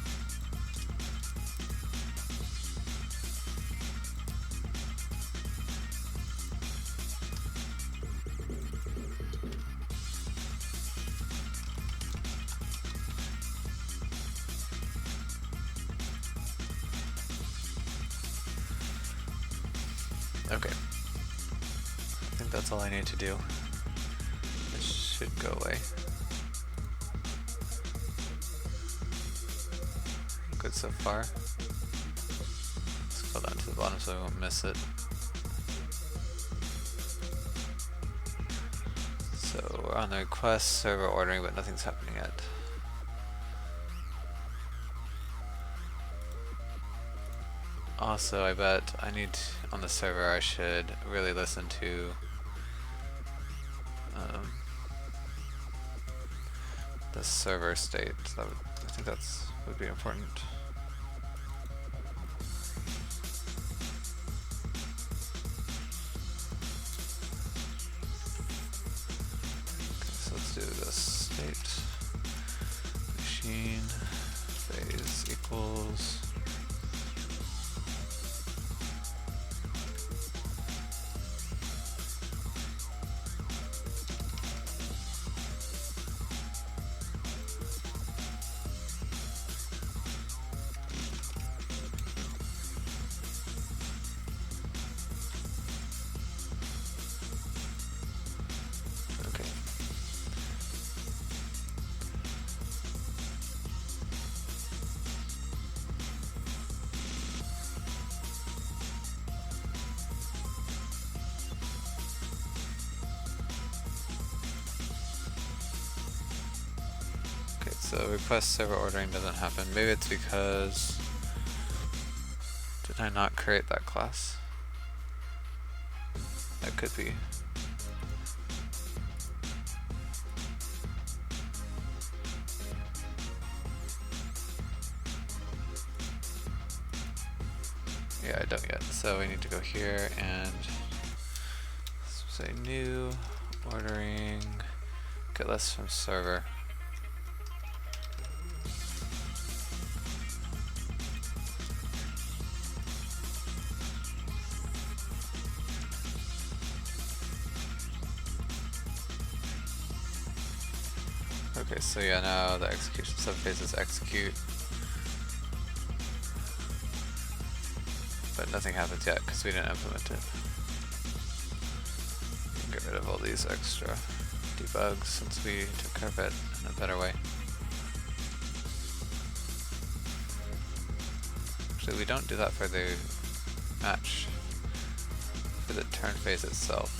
Okay, I think that's all I need to do. This should go away. Good so far. Let's go down to the bottom so we won't miss it. So we're on the request server ordering, but nothing's happening yet. Also, I bet on the server I should really listen to the server state. I think that's would be important. Okay, so let's do this state machine phase equals. So request server ordering doesn't happen. Maybe it's because did I not create that class? That could be. Yeah, I don't yet. So we need to go here and say new ordering, get list from server. Okay, so yeah, now the execution subphase is execute. But nothing happens yet because we didn't implement it. Get rid of all these extra debugs since we took care of it in a better way. Actually, we don't do that for the match, for the turn phase itself.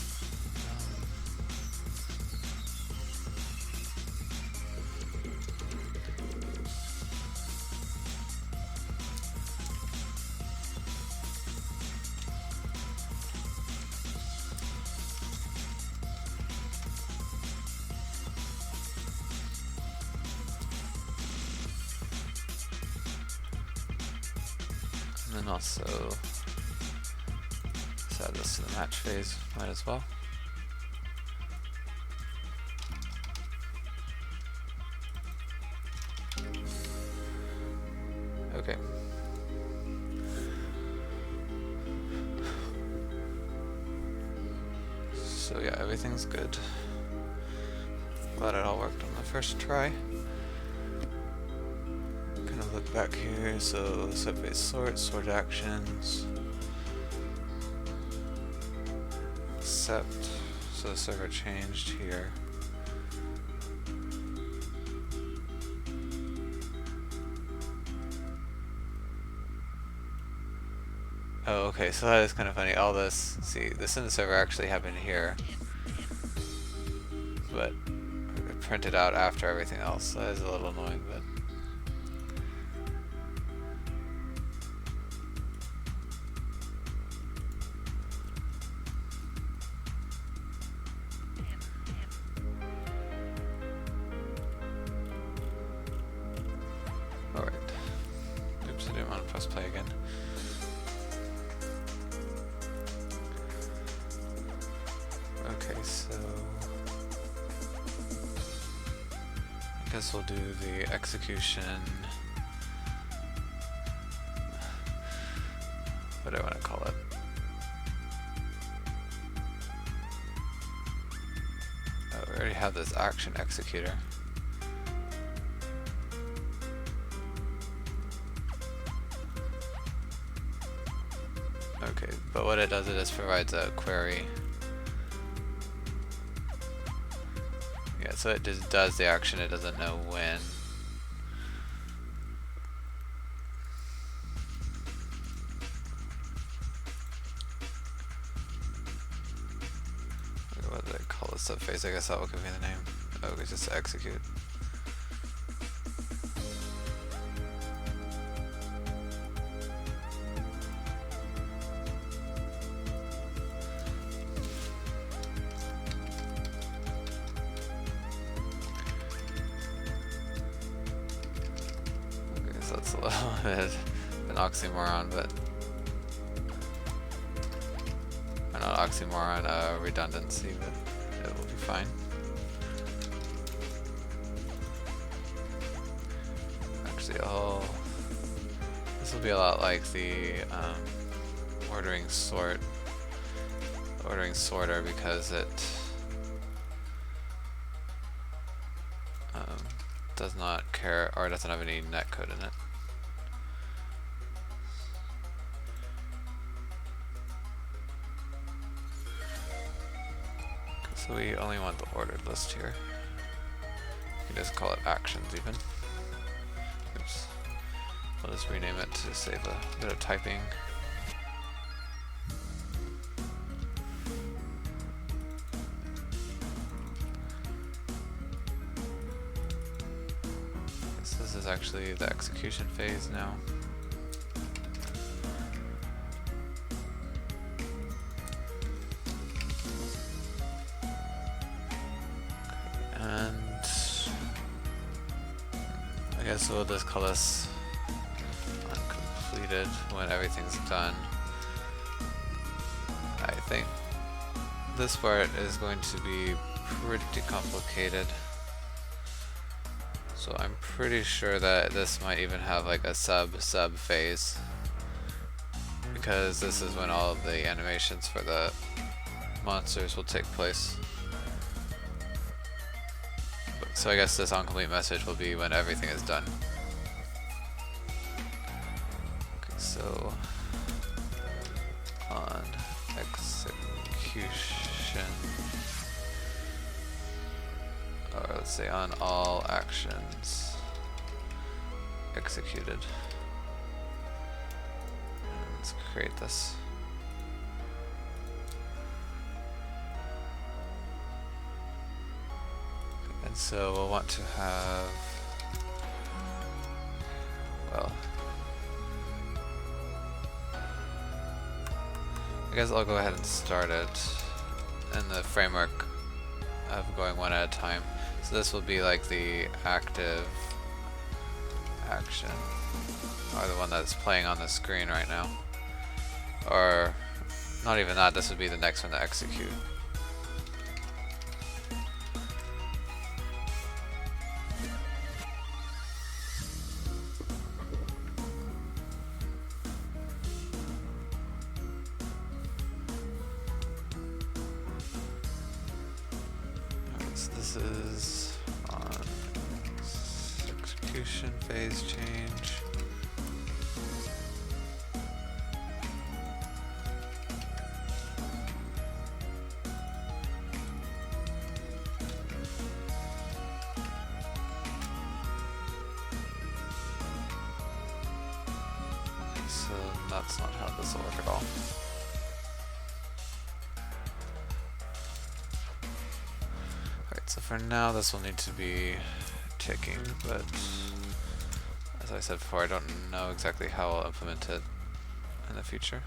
And then also let's add this to the match phase, might as well. Okay. So yeah, everything's good. Glad it all worked on the first try. Kind of look back here, so subphase sort actions, accept, so the server changed here. Oh, okay, so that is kind of funny. All this, see, this in the server actually happened here, but it printed out after everything else, so that is a little annoying, but alright. Oops, I didn't want to press play again. Okay, so I guess we'll do the execution. What do I want to call it? Oh, we already have this action executor. Okay, but what it does, it just provides a query. Yeah, so it just does the action, it doesn't know when. What do they call this subphase? I guess that will give me the name. Oh, it's just execute. That's a little bit of an oxymoron, but or not oxymoron, redundancy, but it will be fine. Actually, this will be a lot like the ordering sorter because it does not care or doesn't have any netcode in it. So we only want the ordered list here. You can just call it actions even. Oops. We'll just rename it to save a bit of typing. This is actually the execution phase now. And I guess we'll just call this uncompleted when everything's done. I think this part is going to be pretty complicated. So I'm pretty sure that this might even have like a sub phase, because this is when all of the animations for the monsters will take place. But So I guess this onComplete message will be when everything is done. Okay, so on execution, or let's say on all actions executed. Let's create this. And so we'll want to have, well, I guess I'll go ahead and start it in the framework of going one at a time. So this will be like the active action, or the one that's playing on the screen right now. Or not even that, this would be the next one to execute. This is on execution phase change. So that's not how this will work at all. So for now, this will need to be ticking, but as I said before, I don't know exactly how I'll implement it in the future.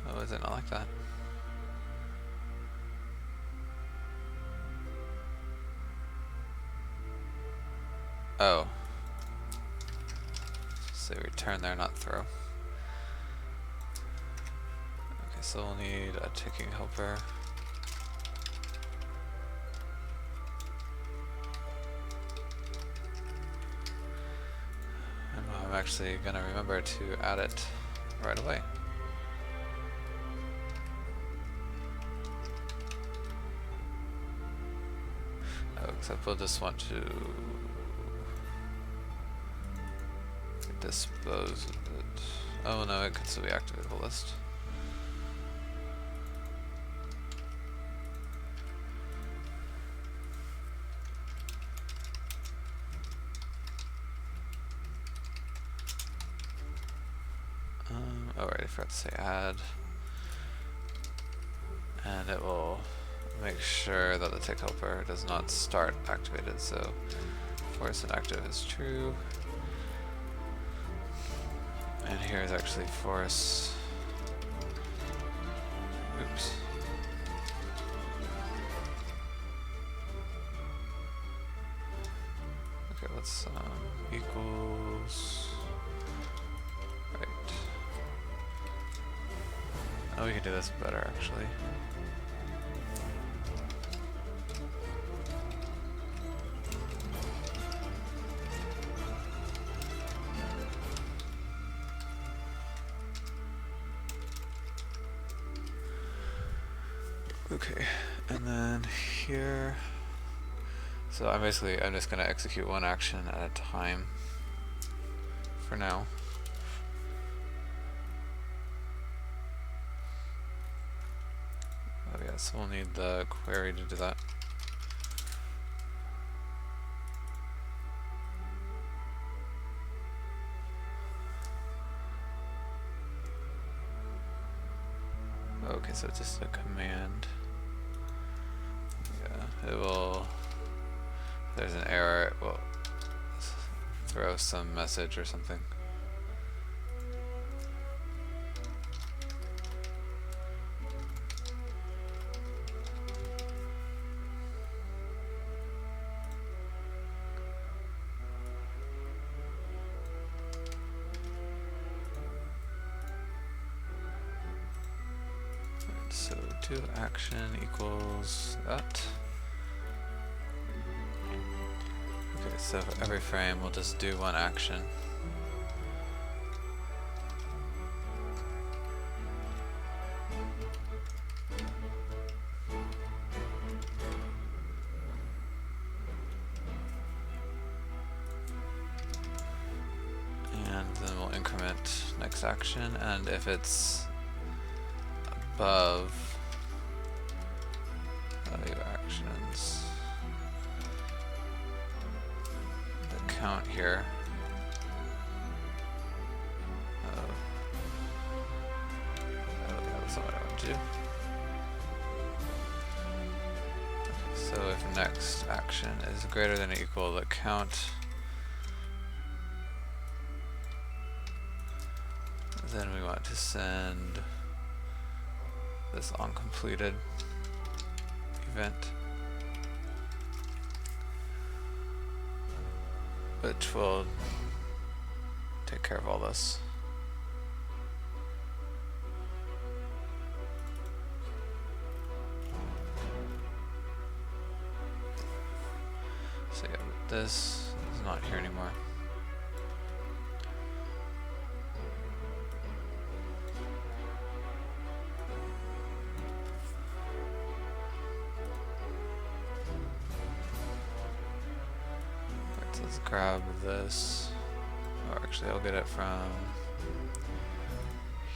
Oh, is it not like that? Oh. Say return there, not throw. Okay, so we'll need a ticking helper. And I'm actually gonna remember to add it right away. Oh, except we'll just want to dispose of it. Oh no, it could still be activatable list. Oh right, I forgot to say add. And it will make sure that the tick helper does not start activated, so force inactive is true. And here is actually force. Oops. Okay, let's equals. Right. Oh, we can do this better actually. Okay, and then here, so I'm just going to execute one action at a time for now. Oh yeah, so we'll need the query to do that. Okay, so it's just a command. Yeah, it will, if there's an error, it will throw some message or something. So do action equals that. So for every frame we'll just do one action. And then we'll increment next action, and if it's above value actions, the count here that's not what I want to do. Okay, so if next action is greater than or equal to the count, then we want to send this onCompleted event, which will take care of all this. So yeah, this is not here anymore. Let's grab this, or actually I'll get it from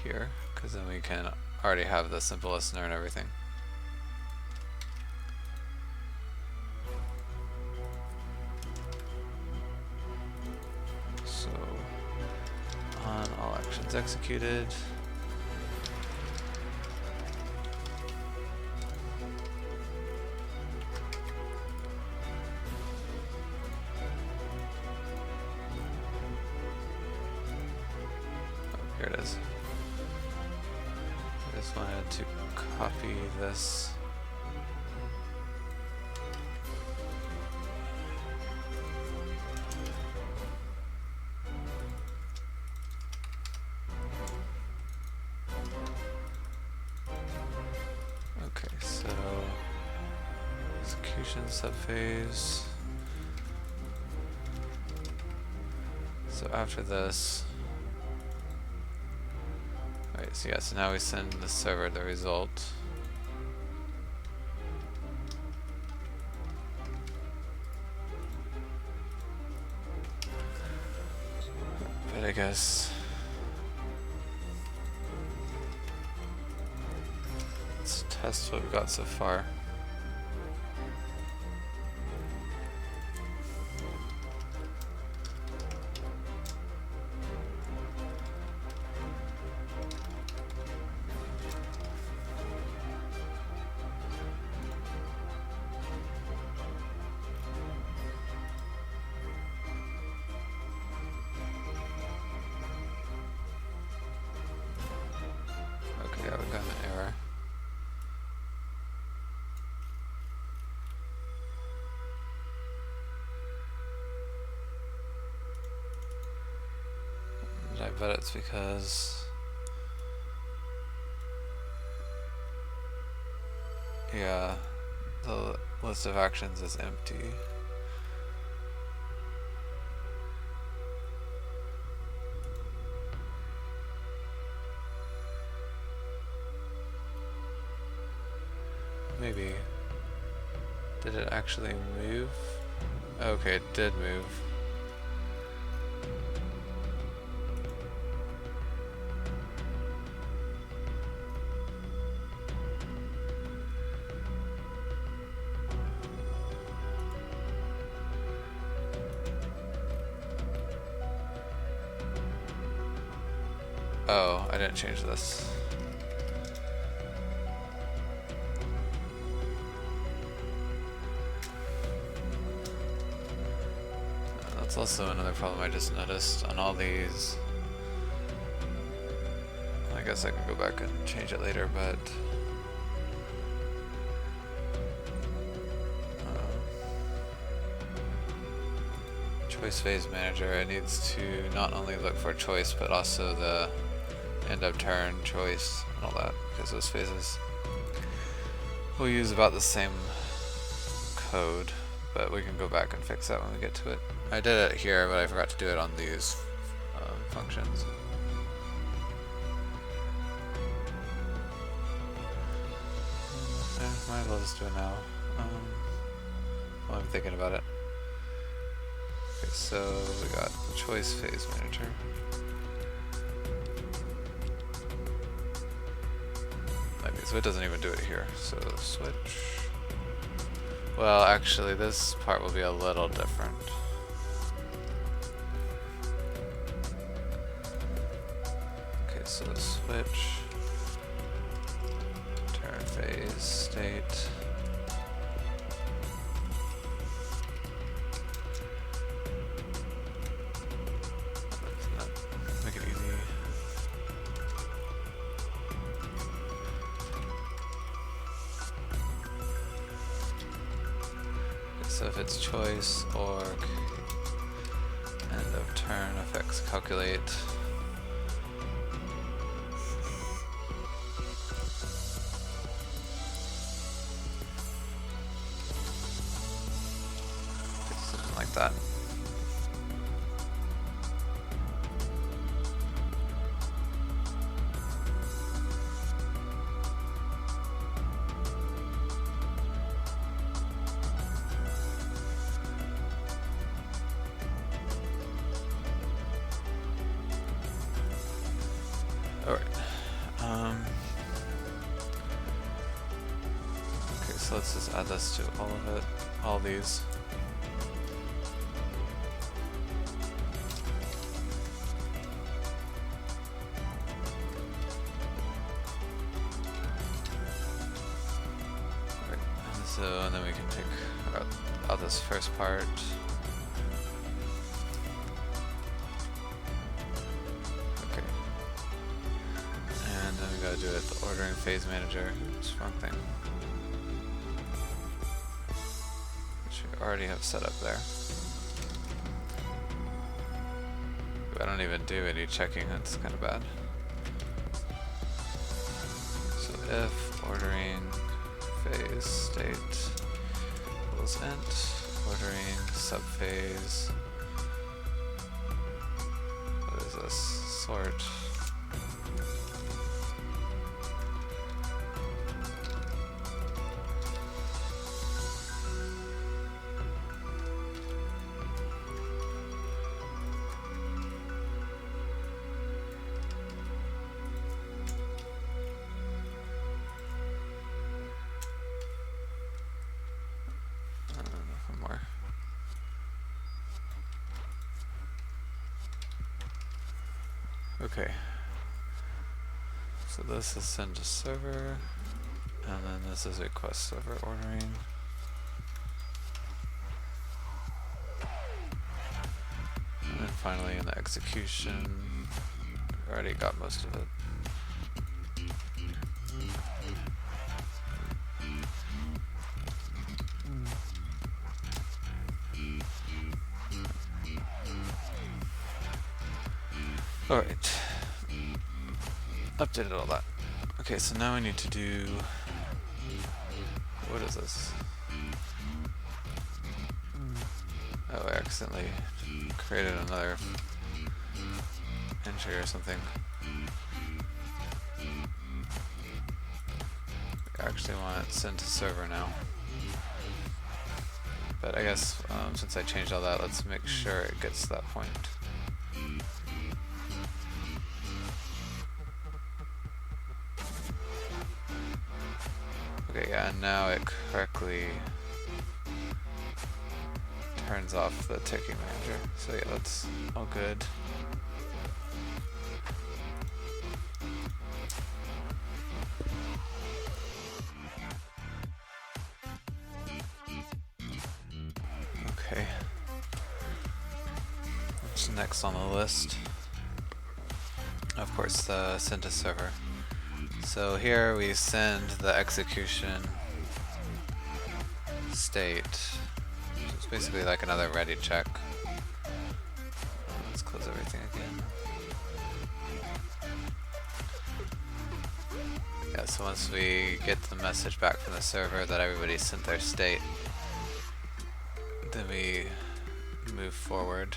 here, because then we can already have the simple listener and everything. So on all actions executed, here it is. I just wanted to copy this. Okay, so execution subphase. So after this, right, so yeah, so now we send the server the result. But I guess let's test what we got so far. Yeah, we got an error. And I bet it's because, yeah, the list of actions is empty. Maybe. Did it actually move? Okay, it did move. Oh, I didn't change this. That's also another problem I just noticed on all these. I guess I can go back and change it later, but choice phase manager, it needs to not only look for choice but also the end of turn choice and all that, because those phases will use about the same code, but we can go back and fix that when we get to it. I did it here, but I forgot to do it on these functions. Might as well just do it now. While I'm thinking about it. Okay, so we got the choice phase manager. Okay, so it doesn't even do it here. So switch. Well, actually, this part will be a little different. Okay, so switch. Turn phase state. Make it easy. Okay, so if it's choice, org, end of turn effects calculate. Like that. Alright. Okay, so let's just add this to all of it, all these. So, and then we can take out this first part. Okay. And then we gotta do it the ordering phase manager. Oops, wrong thing. Which we already have set up there. I don't even do any checking, that's kind of bad. So if ordering phase state equals int, ordering subphase, what is this, sort, okay, so this is send to server, and then this is request server ordering. And then finally in the execution, we already got most of it. Alright, updated all that. Okay, so now we need to do, what is this? Oh, I accidentally created another entry or something. I actually want it sent to server now. But I guess since I changed all that, let's make sure it gets to that point. Okay, yeah, and now it correctly turns off the ticking manager. So yeah, that's all good. Okay. What's next on the list? Of course, the send to server. So here we send the execution state. It's basically like another ready check. Let's close everything again. Yeah, so once we get the message back from the server that everybody sent their state, Then we move forward.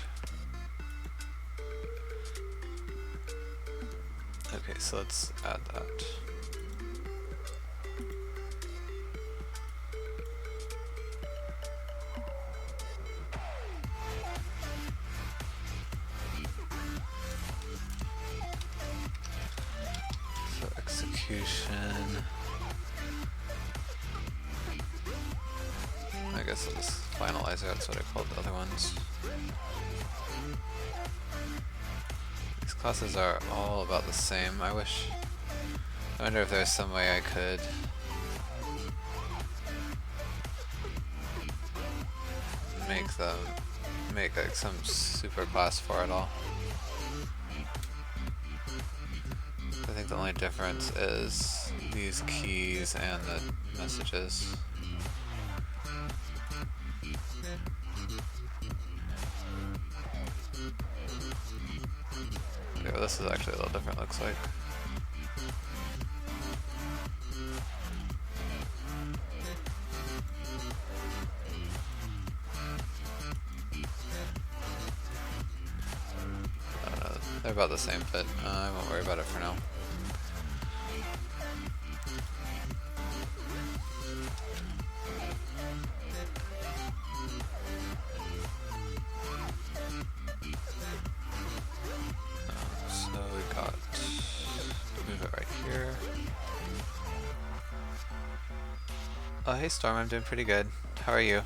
Okay, so let's add that. So execution. I guess I'll just finalize it, that's what I called the other ones. These classes are all about the same. I wonder if there's some way I could make like some super class for it all. I think the only difference is these keys and the messages. Okay, well, this is actually a little different, looks like. They're about the same fit. I won't worry about it for now. So we got move it right here. Oh, hey Storm, I'm doing pretty good. How are you?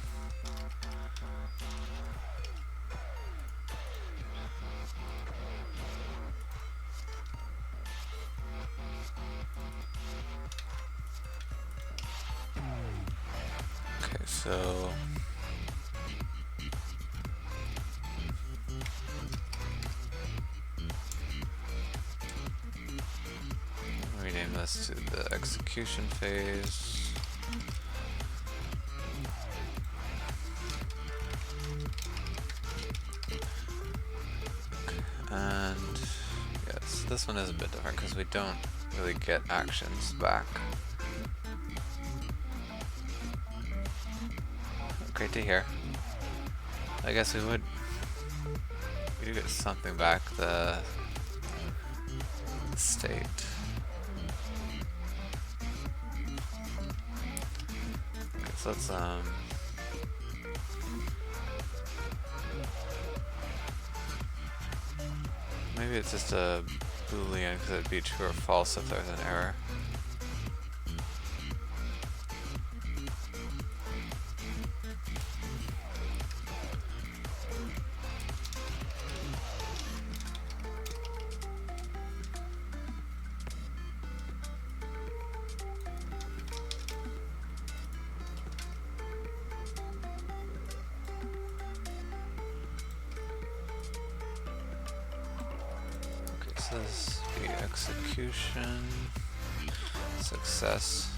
Okay, so rename this to the execution phase. And yes, this one is a bit different because we don't really get actions back. Great to hear. I guess we do get something back, the state. Okay, so let's maybe it's just a boolean because it'd be true or false if there's an error. This be execution success.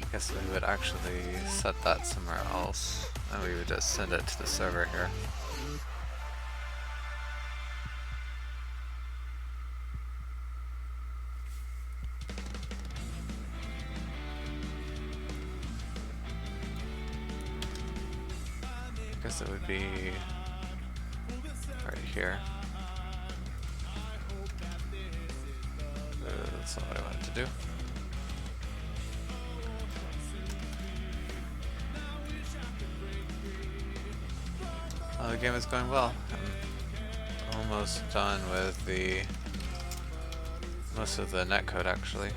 I guess we would actually set that somewhere else, and we would just send it to the server here. I guess it would be right here. That's not what I wanted to do. The game is going well. I'm almost done with most of the netcode actually.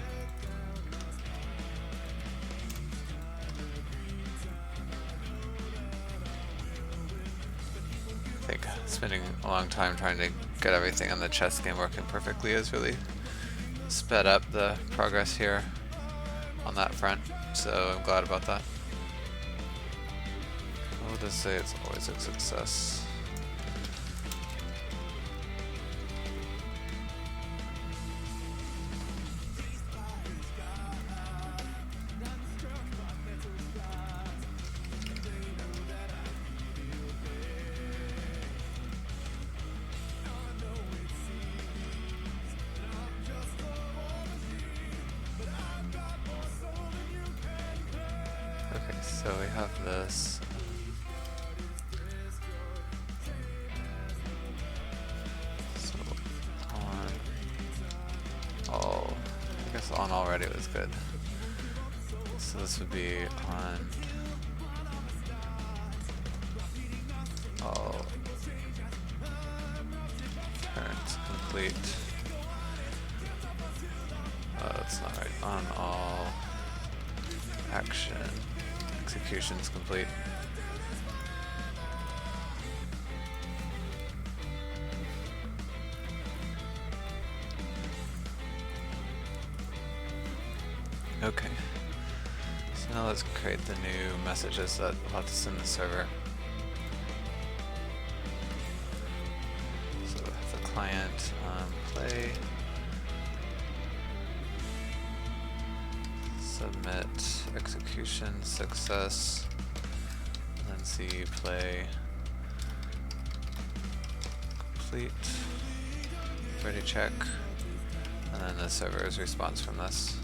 I think spending a long time trying to get everything on the chess game working perfectly has really sped up the progress here on that front, so I'm glad about that. We'll just say it's always a success. So we have this. So on all, I guess on already was good. So this would be on all turns complete. That's not right. On all action executions complete. Okay. So now let's create the new messages that we'll have to send the server. So we have the client play. Submit execution success, and then C play complete, ready check, and then the server's response from this.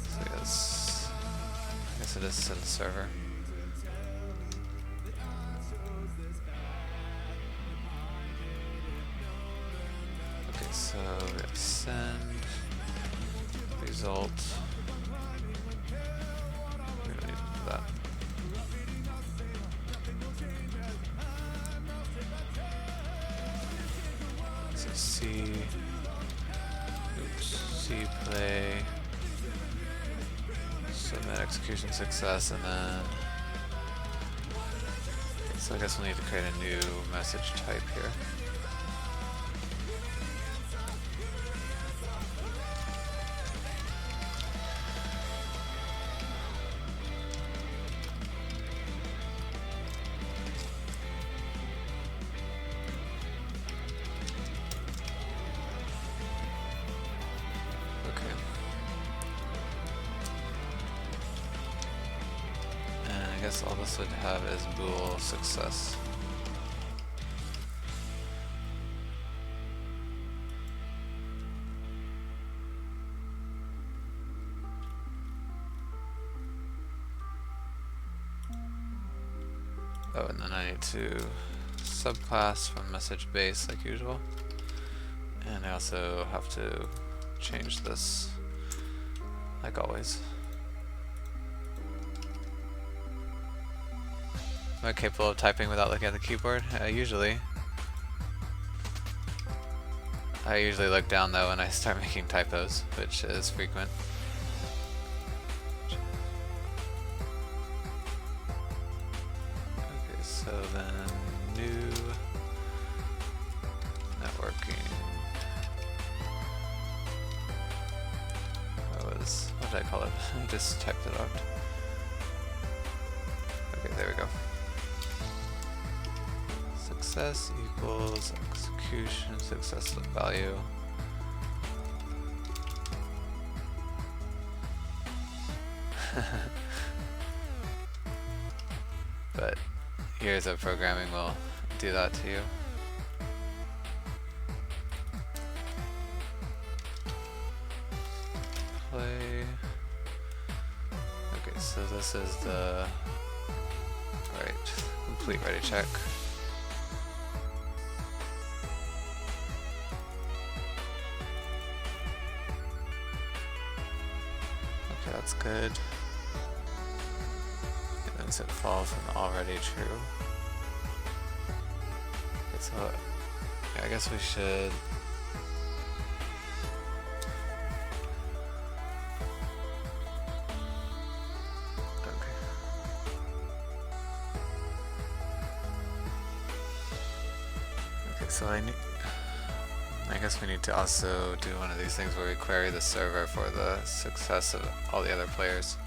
So yes, I guess it is to the server. Okay, so we have send result. We don't need to do that. So C play, submit execution success, and then so I guess we'll need to create a new message type here. I guess all this would have is bool success. Oh, and then I need to subclass from message base like usual. And I also have to change this like always. Am I capable of typing without looking at the keyboard? Usually. I usually look down though when I start making typos, which is frequent. Okay, so then new networking. What did I call it? I just typed it out. Okay, there we go. Success equals execution success value. But years of programming will do that to you. Play. Okay, so this is the complete ready check. Okay, that's good. And then set false and already true. Okay, so yeah, I guess we should. So I guess we need to also do one of these things where we query the server for the success of all the other players.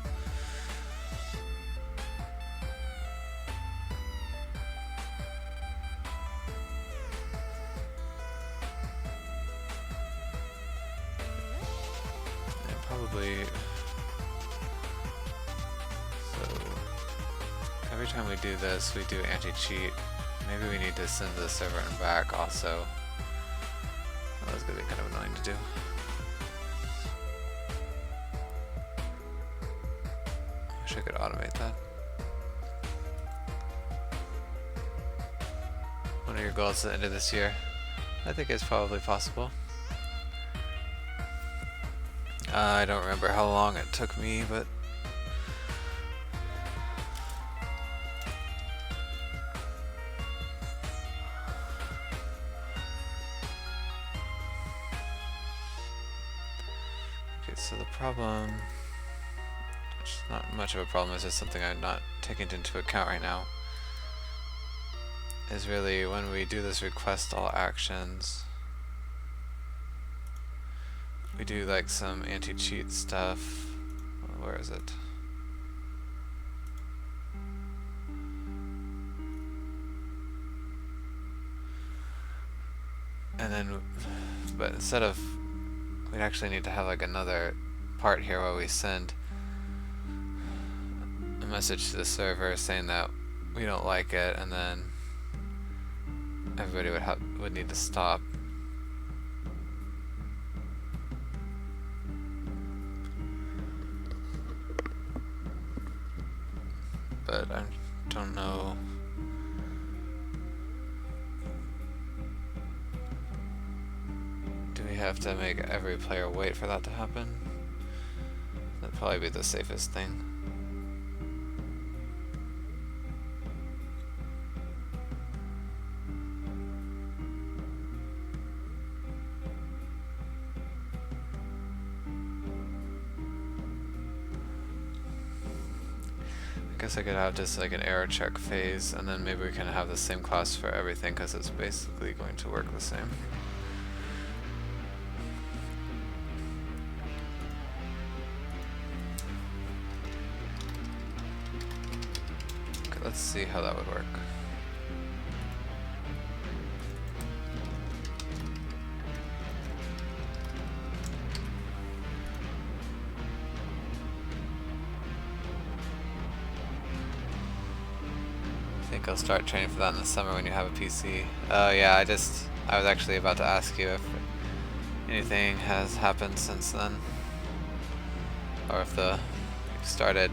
every time we do this, we do anti-cheat. Maybe we need to send to the server and back also. Well, that's gonna be kind of annoying to do. I wish I could automate that. What are your goals at the end of this year? I think it's probably possible. I don't remember how long it took me, but okay, so the problem, which is not much of a problem, it's just something I'm not taking into account right now, is really when we do this request all actions, we do like some anti-cheat stuff. Where is it? And then, but instead of, we'd actually need to have like another part here where we send a message to the server saying that we don't like it, and then everybody would need to stop. But I don't know. Do we have to make every player wait for that to happen? That'd probably be the safest thing. I guess I could have just like an error check phase, and then maybe we can have the same class for everything because it's basically going to work the same. Okay, let's see how that would work. I think I'll start training for that in the summer when you have a PC. Yeah, I was actually about to ask you if anything has happened since then, or if you've started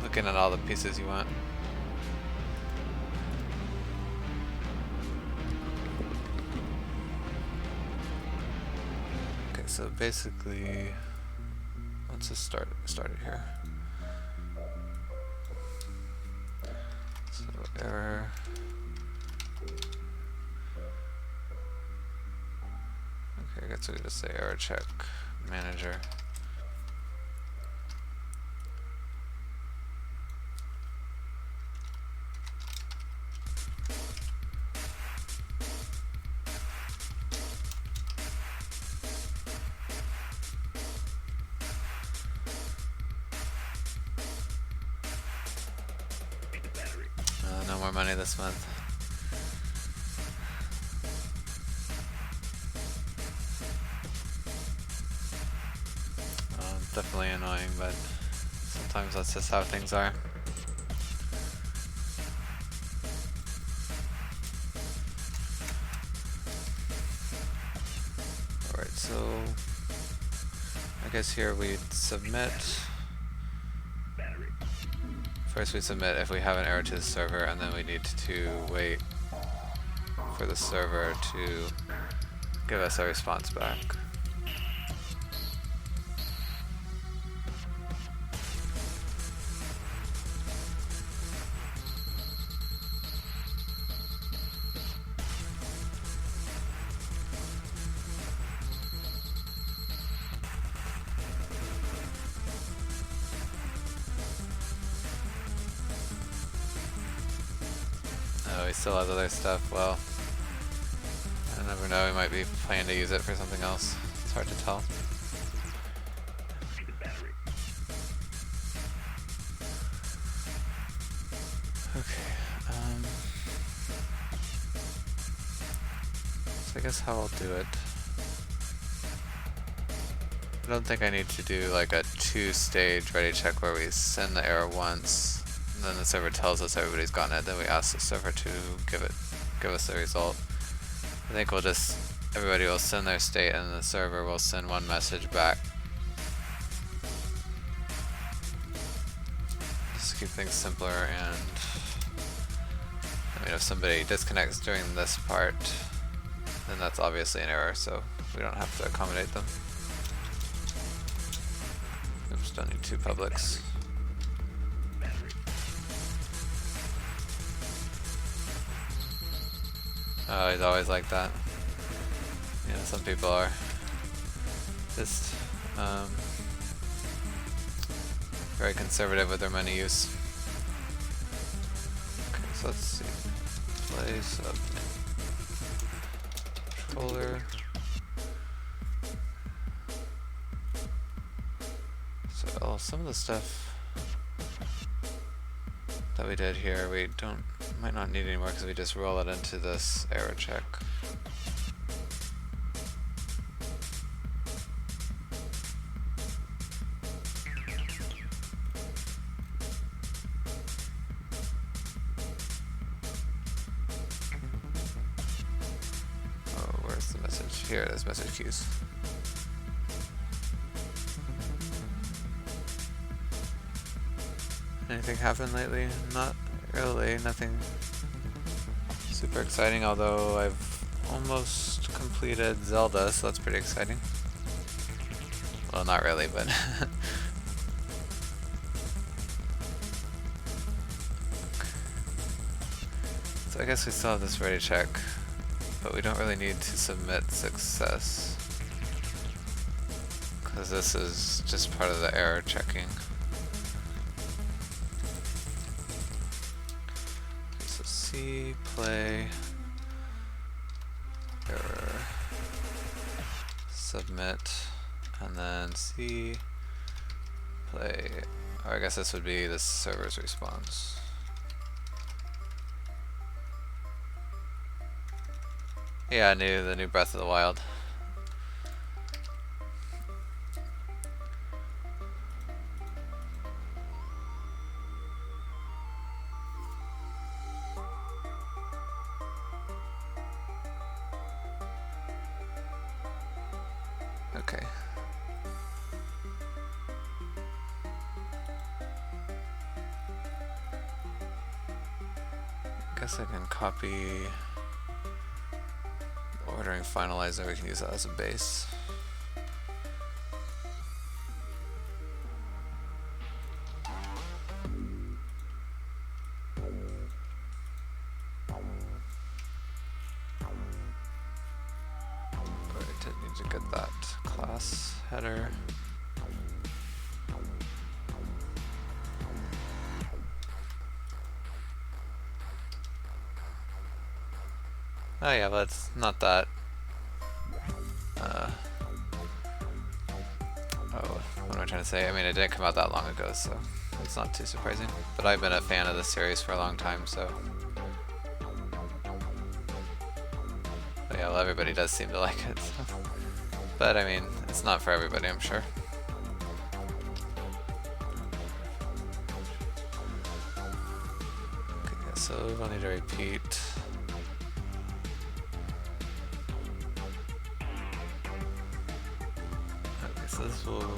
looking at all the pieces you want. Okay, so basically, let's just start it here. So error. Okay, I guess we just say error check manager. No more money this month. Definitely annoying, but sometimes that's just how things are. Alright, so I guess here we'd submit. First we submit if we have an error to the server, and then we need to wait for the server to give us a response back. Oh, he still has other stuff. Well, I never know, he might be planning to use it for something else. It's hard to tell. Okay, so I guess how I'll do it. I don't think I need to do like a two-stage ready check where we send the error once And then the server tells us everybody's gotten it. Then we ask the server to give us the result. I think everybody will send their state, and the server will send one message back. Just keep things simpler, and I mean, if somebody disconnects during this part, then that's obviously an error, so we don't have to accommodate them. Oops, don't need two publics. Oh, he's always like that. Yeah, some people are just very conservative with their money use. Okay, so let's see. Play sub controller. So some of the stuff that we did here, we might not need anymore because we just roll it into this error check. Oh, where's the message? Here, there's message queues. Anything happened lately? Not really, nothing super exciting, although I've almost completed Zelda, so that's pretty exciting. Well, not really, but so I guess we still have this ready check, but we don't really need to submit success, because this is just part of the error checking. Play error submit, and then C play, or I guess this would be the server's response. Yeah, the new Breath of the Wild. Okay. I guess I can copy the ordering finalizer. We can use that as a base. To get that class header. Oh yeah, but it's not that. What am I trying to say? I mean, it didn't come out that long ago, so it's not too surprising. But I've been a fan of this series for a long time, so. But yeah, well, everybody does seem to like it. So. But I mean, it's not for everybody, I'm sure. Okay, yeah, so we don't need to repeat. Okay, so this will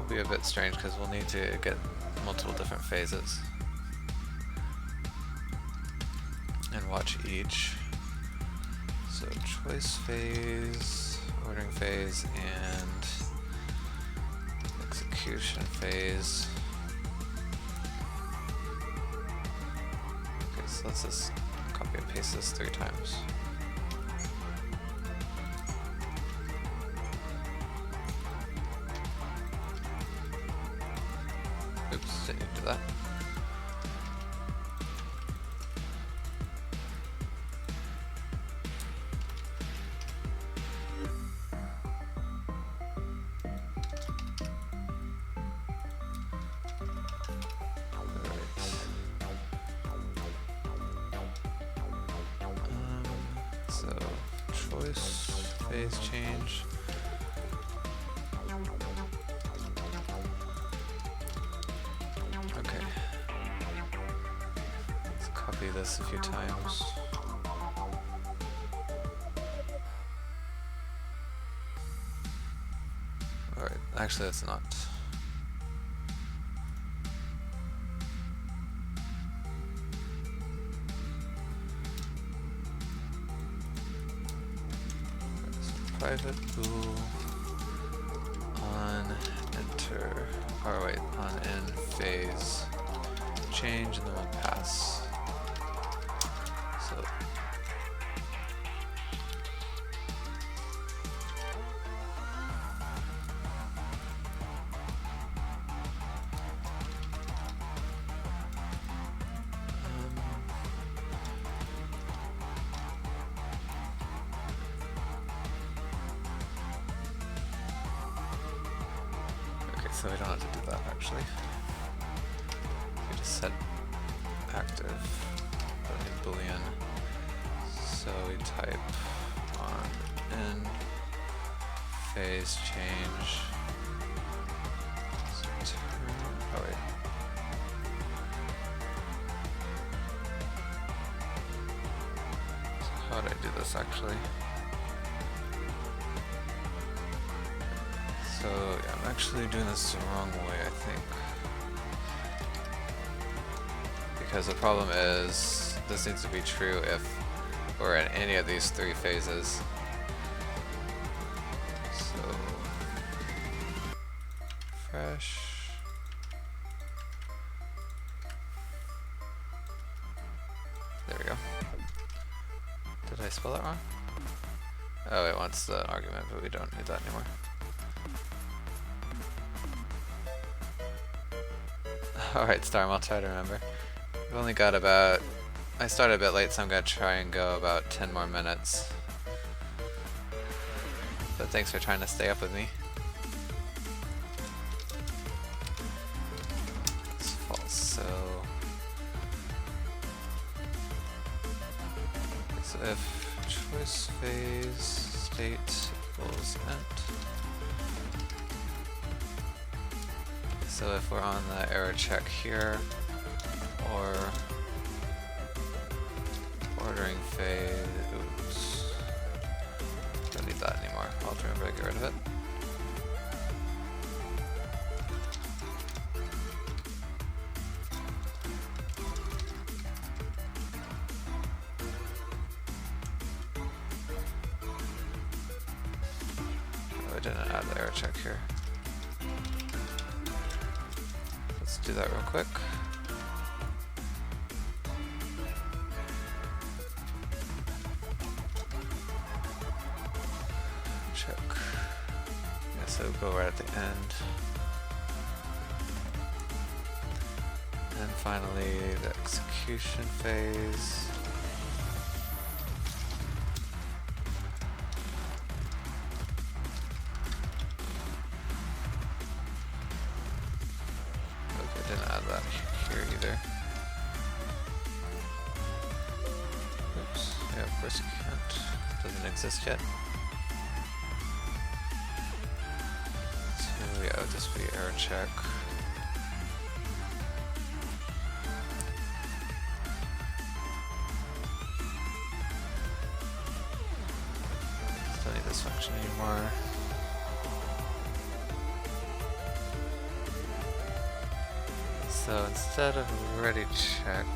be a bit strange because we'll need to get multiple different phases and watch each. So choice phase, ordering phase, and execution phase. Okay, so let's just copy and paste this 3 times. Oops, didn't need to do that. Phase change. Okay. copy this a few times. Alright, actually it's not. Private bool on enter, or wait, on in phase change, and then we'll pass. So so we don't have to do that actually. We just set active, put in boolean. So we type on in phase change. So oh wait. So how did I do this actually? So yeah, I'm actually doing this the wrong way, I think. Because the problem is, this needs to be true if we're in any of these three phases. So, fresh. There we go. Did I spell that wrong? Oh, it wants the argument, but we don't need that anymore. Alright, Storm, I'll try to remember. We've only got about... I started a bit late, so I'm going to try and go about 10 more minutes. But thanks for trying to stay up with me. It's false, so if choice phase state equals int. So if we're on the error check here, or ordering phase, oops, don't need that anymore. I'll remember to get rid of it. Oh, I didn't add the error check here. Let's do that real quick. Check. Yeah, so go right at the end. And finally, the execution phase. Okay, didn't add that here either. Oops. Yeah, of course you can't. Doesn't exist yet. So yeah, it would just be error check. Don't need this function anymore. So instead of ready check,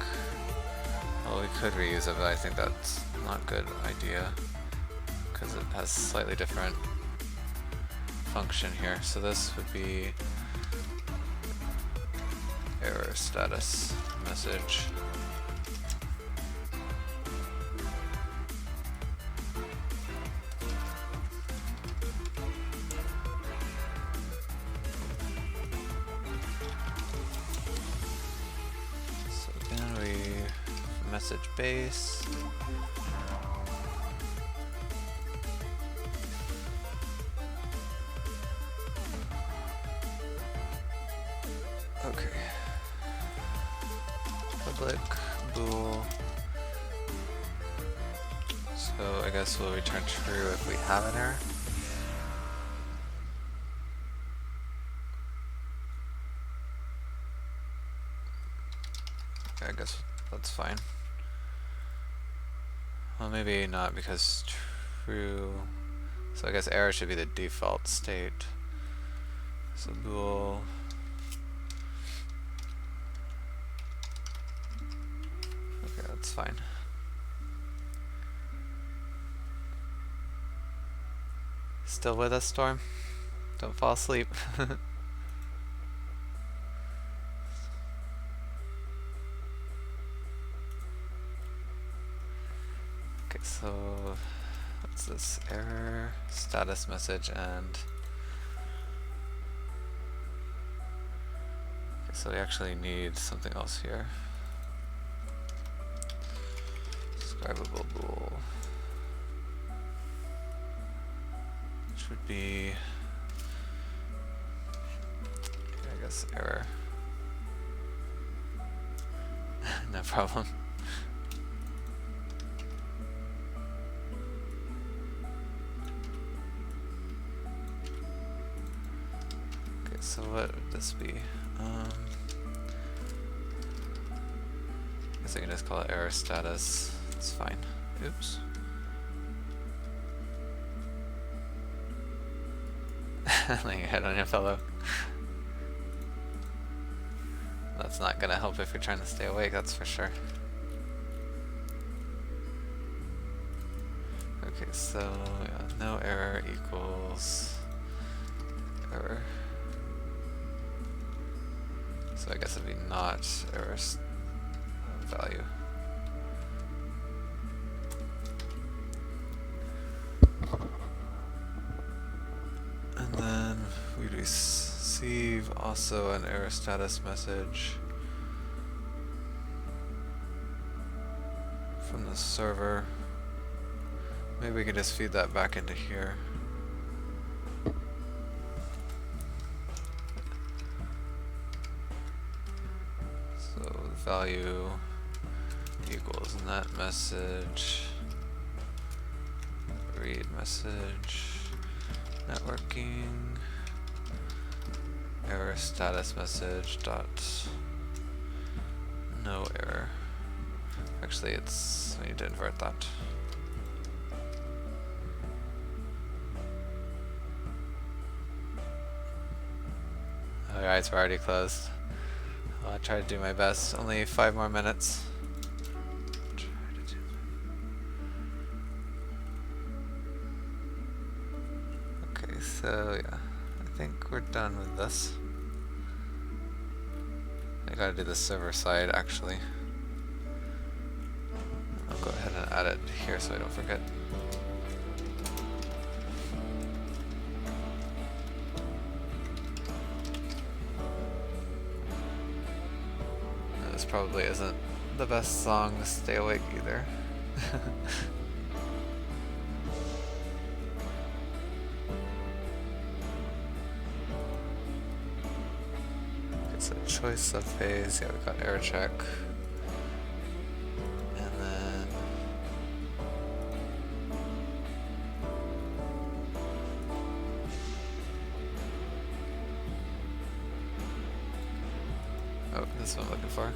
well, we could reuse it, but I think that's not a good idea because it has slightly different function here. So this would be error status message. So then we message base. Okay. Public bool. So I guess we'll return true if we have an error. Okay, I guess That's fine. Well, maybe not, because true. So I guess error should be the default state. So bool. Okay, that's fine. Still with us, Storm? Don't fall asleep. Okay, so what's this? Error status message and okay, so we actually need something else here. Describable bool, which would be, I guess, error. No problem. Okay, so what would this be? I guess I can just call it error status. It's fine. Oops. Laying your head on your pillow. That's not gonna help if you're trying to stay awake, that's for sure. Okay, so yeah, no error equals error. So I guess it'd be not error value. And then we'd receive also an error status message from the server. Maybe we can just feed that back into here. So value equals net message, read message, networking, error status message dot no error. Actually, we need to invert that. Oh, your eyes were already closed. Well, I'll try to do my best. Only 5 more minutes. Okay, so yeah, I think we're done with this. I gotta do the server side actually. I'll go ahead and add it here so I don't forget. This probably isn't the best song to stay awake either. Okay, so choice subphase, yeah, we got error check. And then oh, this is what I'm looking for.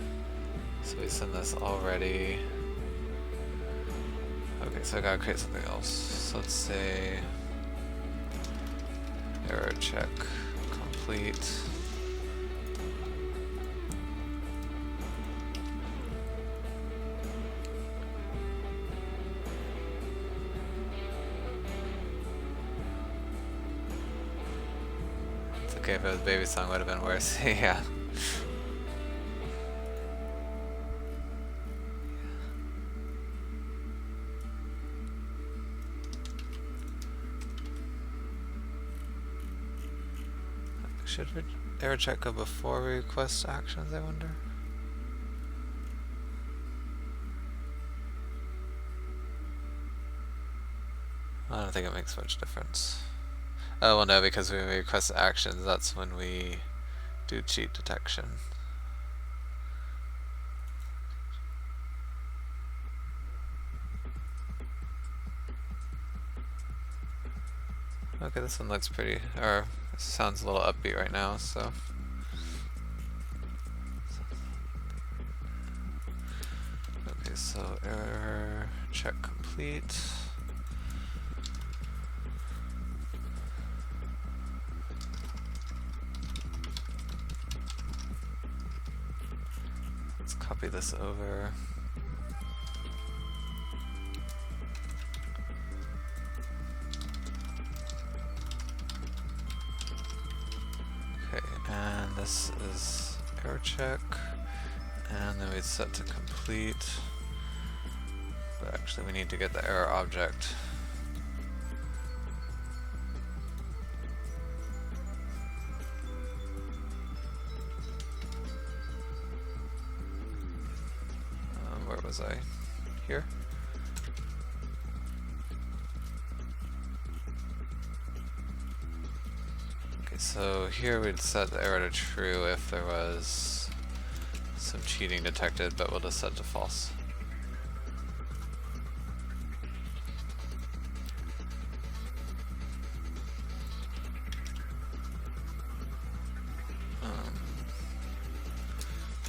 So we send this already. Okay, so I gotta create something else. So let's say error check complete. It's okay if it was baby song, would have been worse. Yeah. Should error check go before we request actions, I wonder? I don't think it makes much difference. Oh, well no, because when we request actions, that's when we do cheat detection. Okay, this one looks pretty, or sounds a little upbeat right now, so. so error check complete. Let's copy this over. Okay, and this is error check, and then we set to complete. But actually we need to get the error object. Where was I? Here? Okay, so here we'd set the error to true if there was some cheating detected, but we'll just set to false.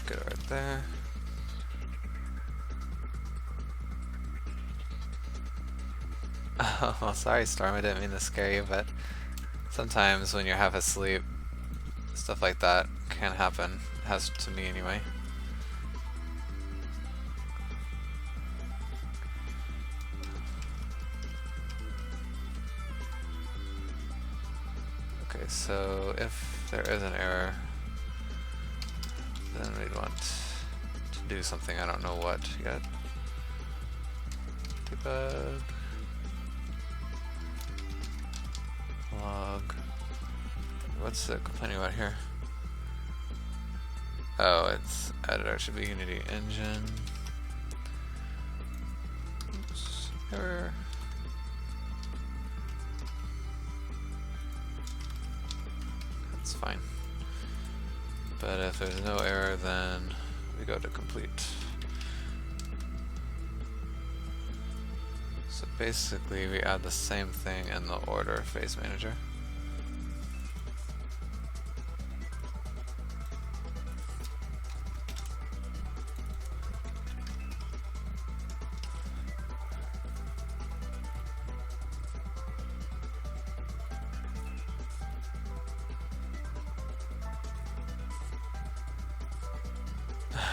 Get it right there. Oh, well, sorry Storm, I didn't mean to scare you, but sometimes when you're half asleep, stuff like that can happen. It has to me anyway. Okay, so if there is an error, then we'd want to do something, I don't know what yet. Debug. Log. What's it complaining about here? Oh, it's editor, should be Unity Engine. Oops, error. That's fine. But if there's no error, then we go to complete. So basically we add the same thing in the order phase manager.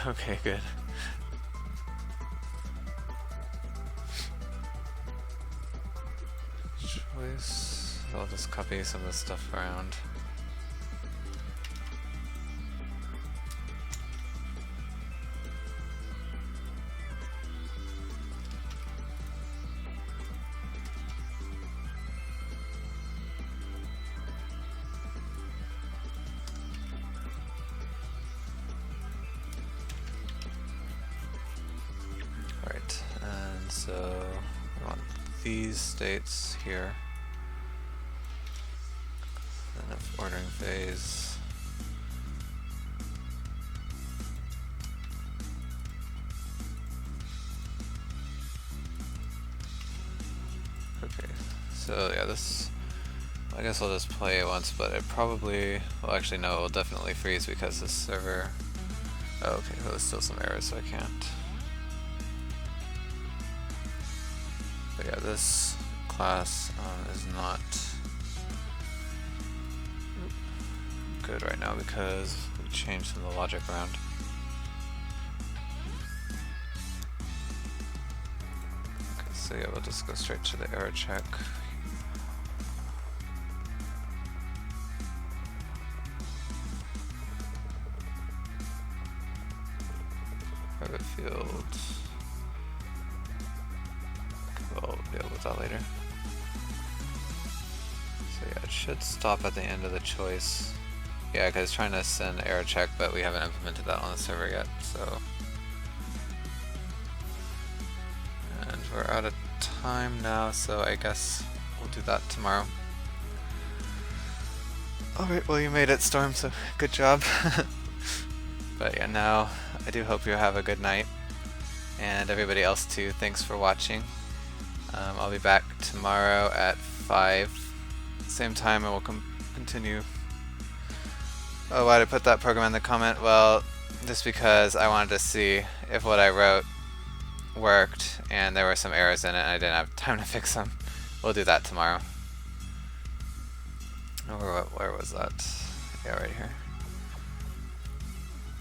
Okay, good. Choice. I'll just copy some of the stuff around. Alright, and so we want these states here. Then if ordering phase. Okay, so yeah, this, I guess I'll just play it once, but it probably, well actually no, it will definitely freeze because this server, oh okay, well, there's still some errors so I can't. But yeah, this class is not good right now because we changed some of the logic around. Okay, so yeah, we'll just go straight to the error check. Private field. We'll deal with that later. So yeah, it should stop at the end of the choice. Yeah, because it's trying to send error check, but we haven't implemented that on the server yet, so. And we're out of time now, so I guess we'll do that tomorrow. Alright, well you made it, Storm, so good job. But yeah, now I do hope you have a good night. And everybody else too, thanks for watching. I'll be back tomorrow at 5, same time, and we'll continue. Oh, why did I put that program in the comment? Well, just because I wanted to see if what I wrote worked, and there were some errors in it, and I didn't have time to fix them. We'll do that tomorrow. Where was that? Yeah, right here.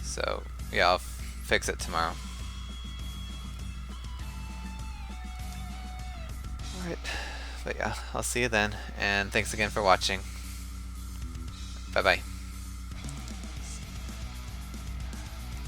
So, yeah, I'll fix it tomorrow. Alright, but yeah, I'll see you then, and thanks again for watching. Bye-bye.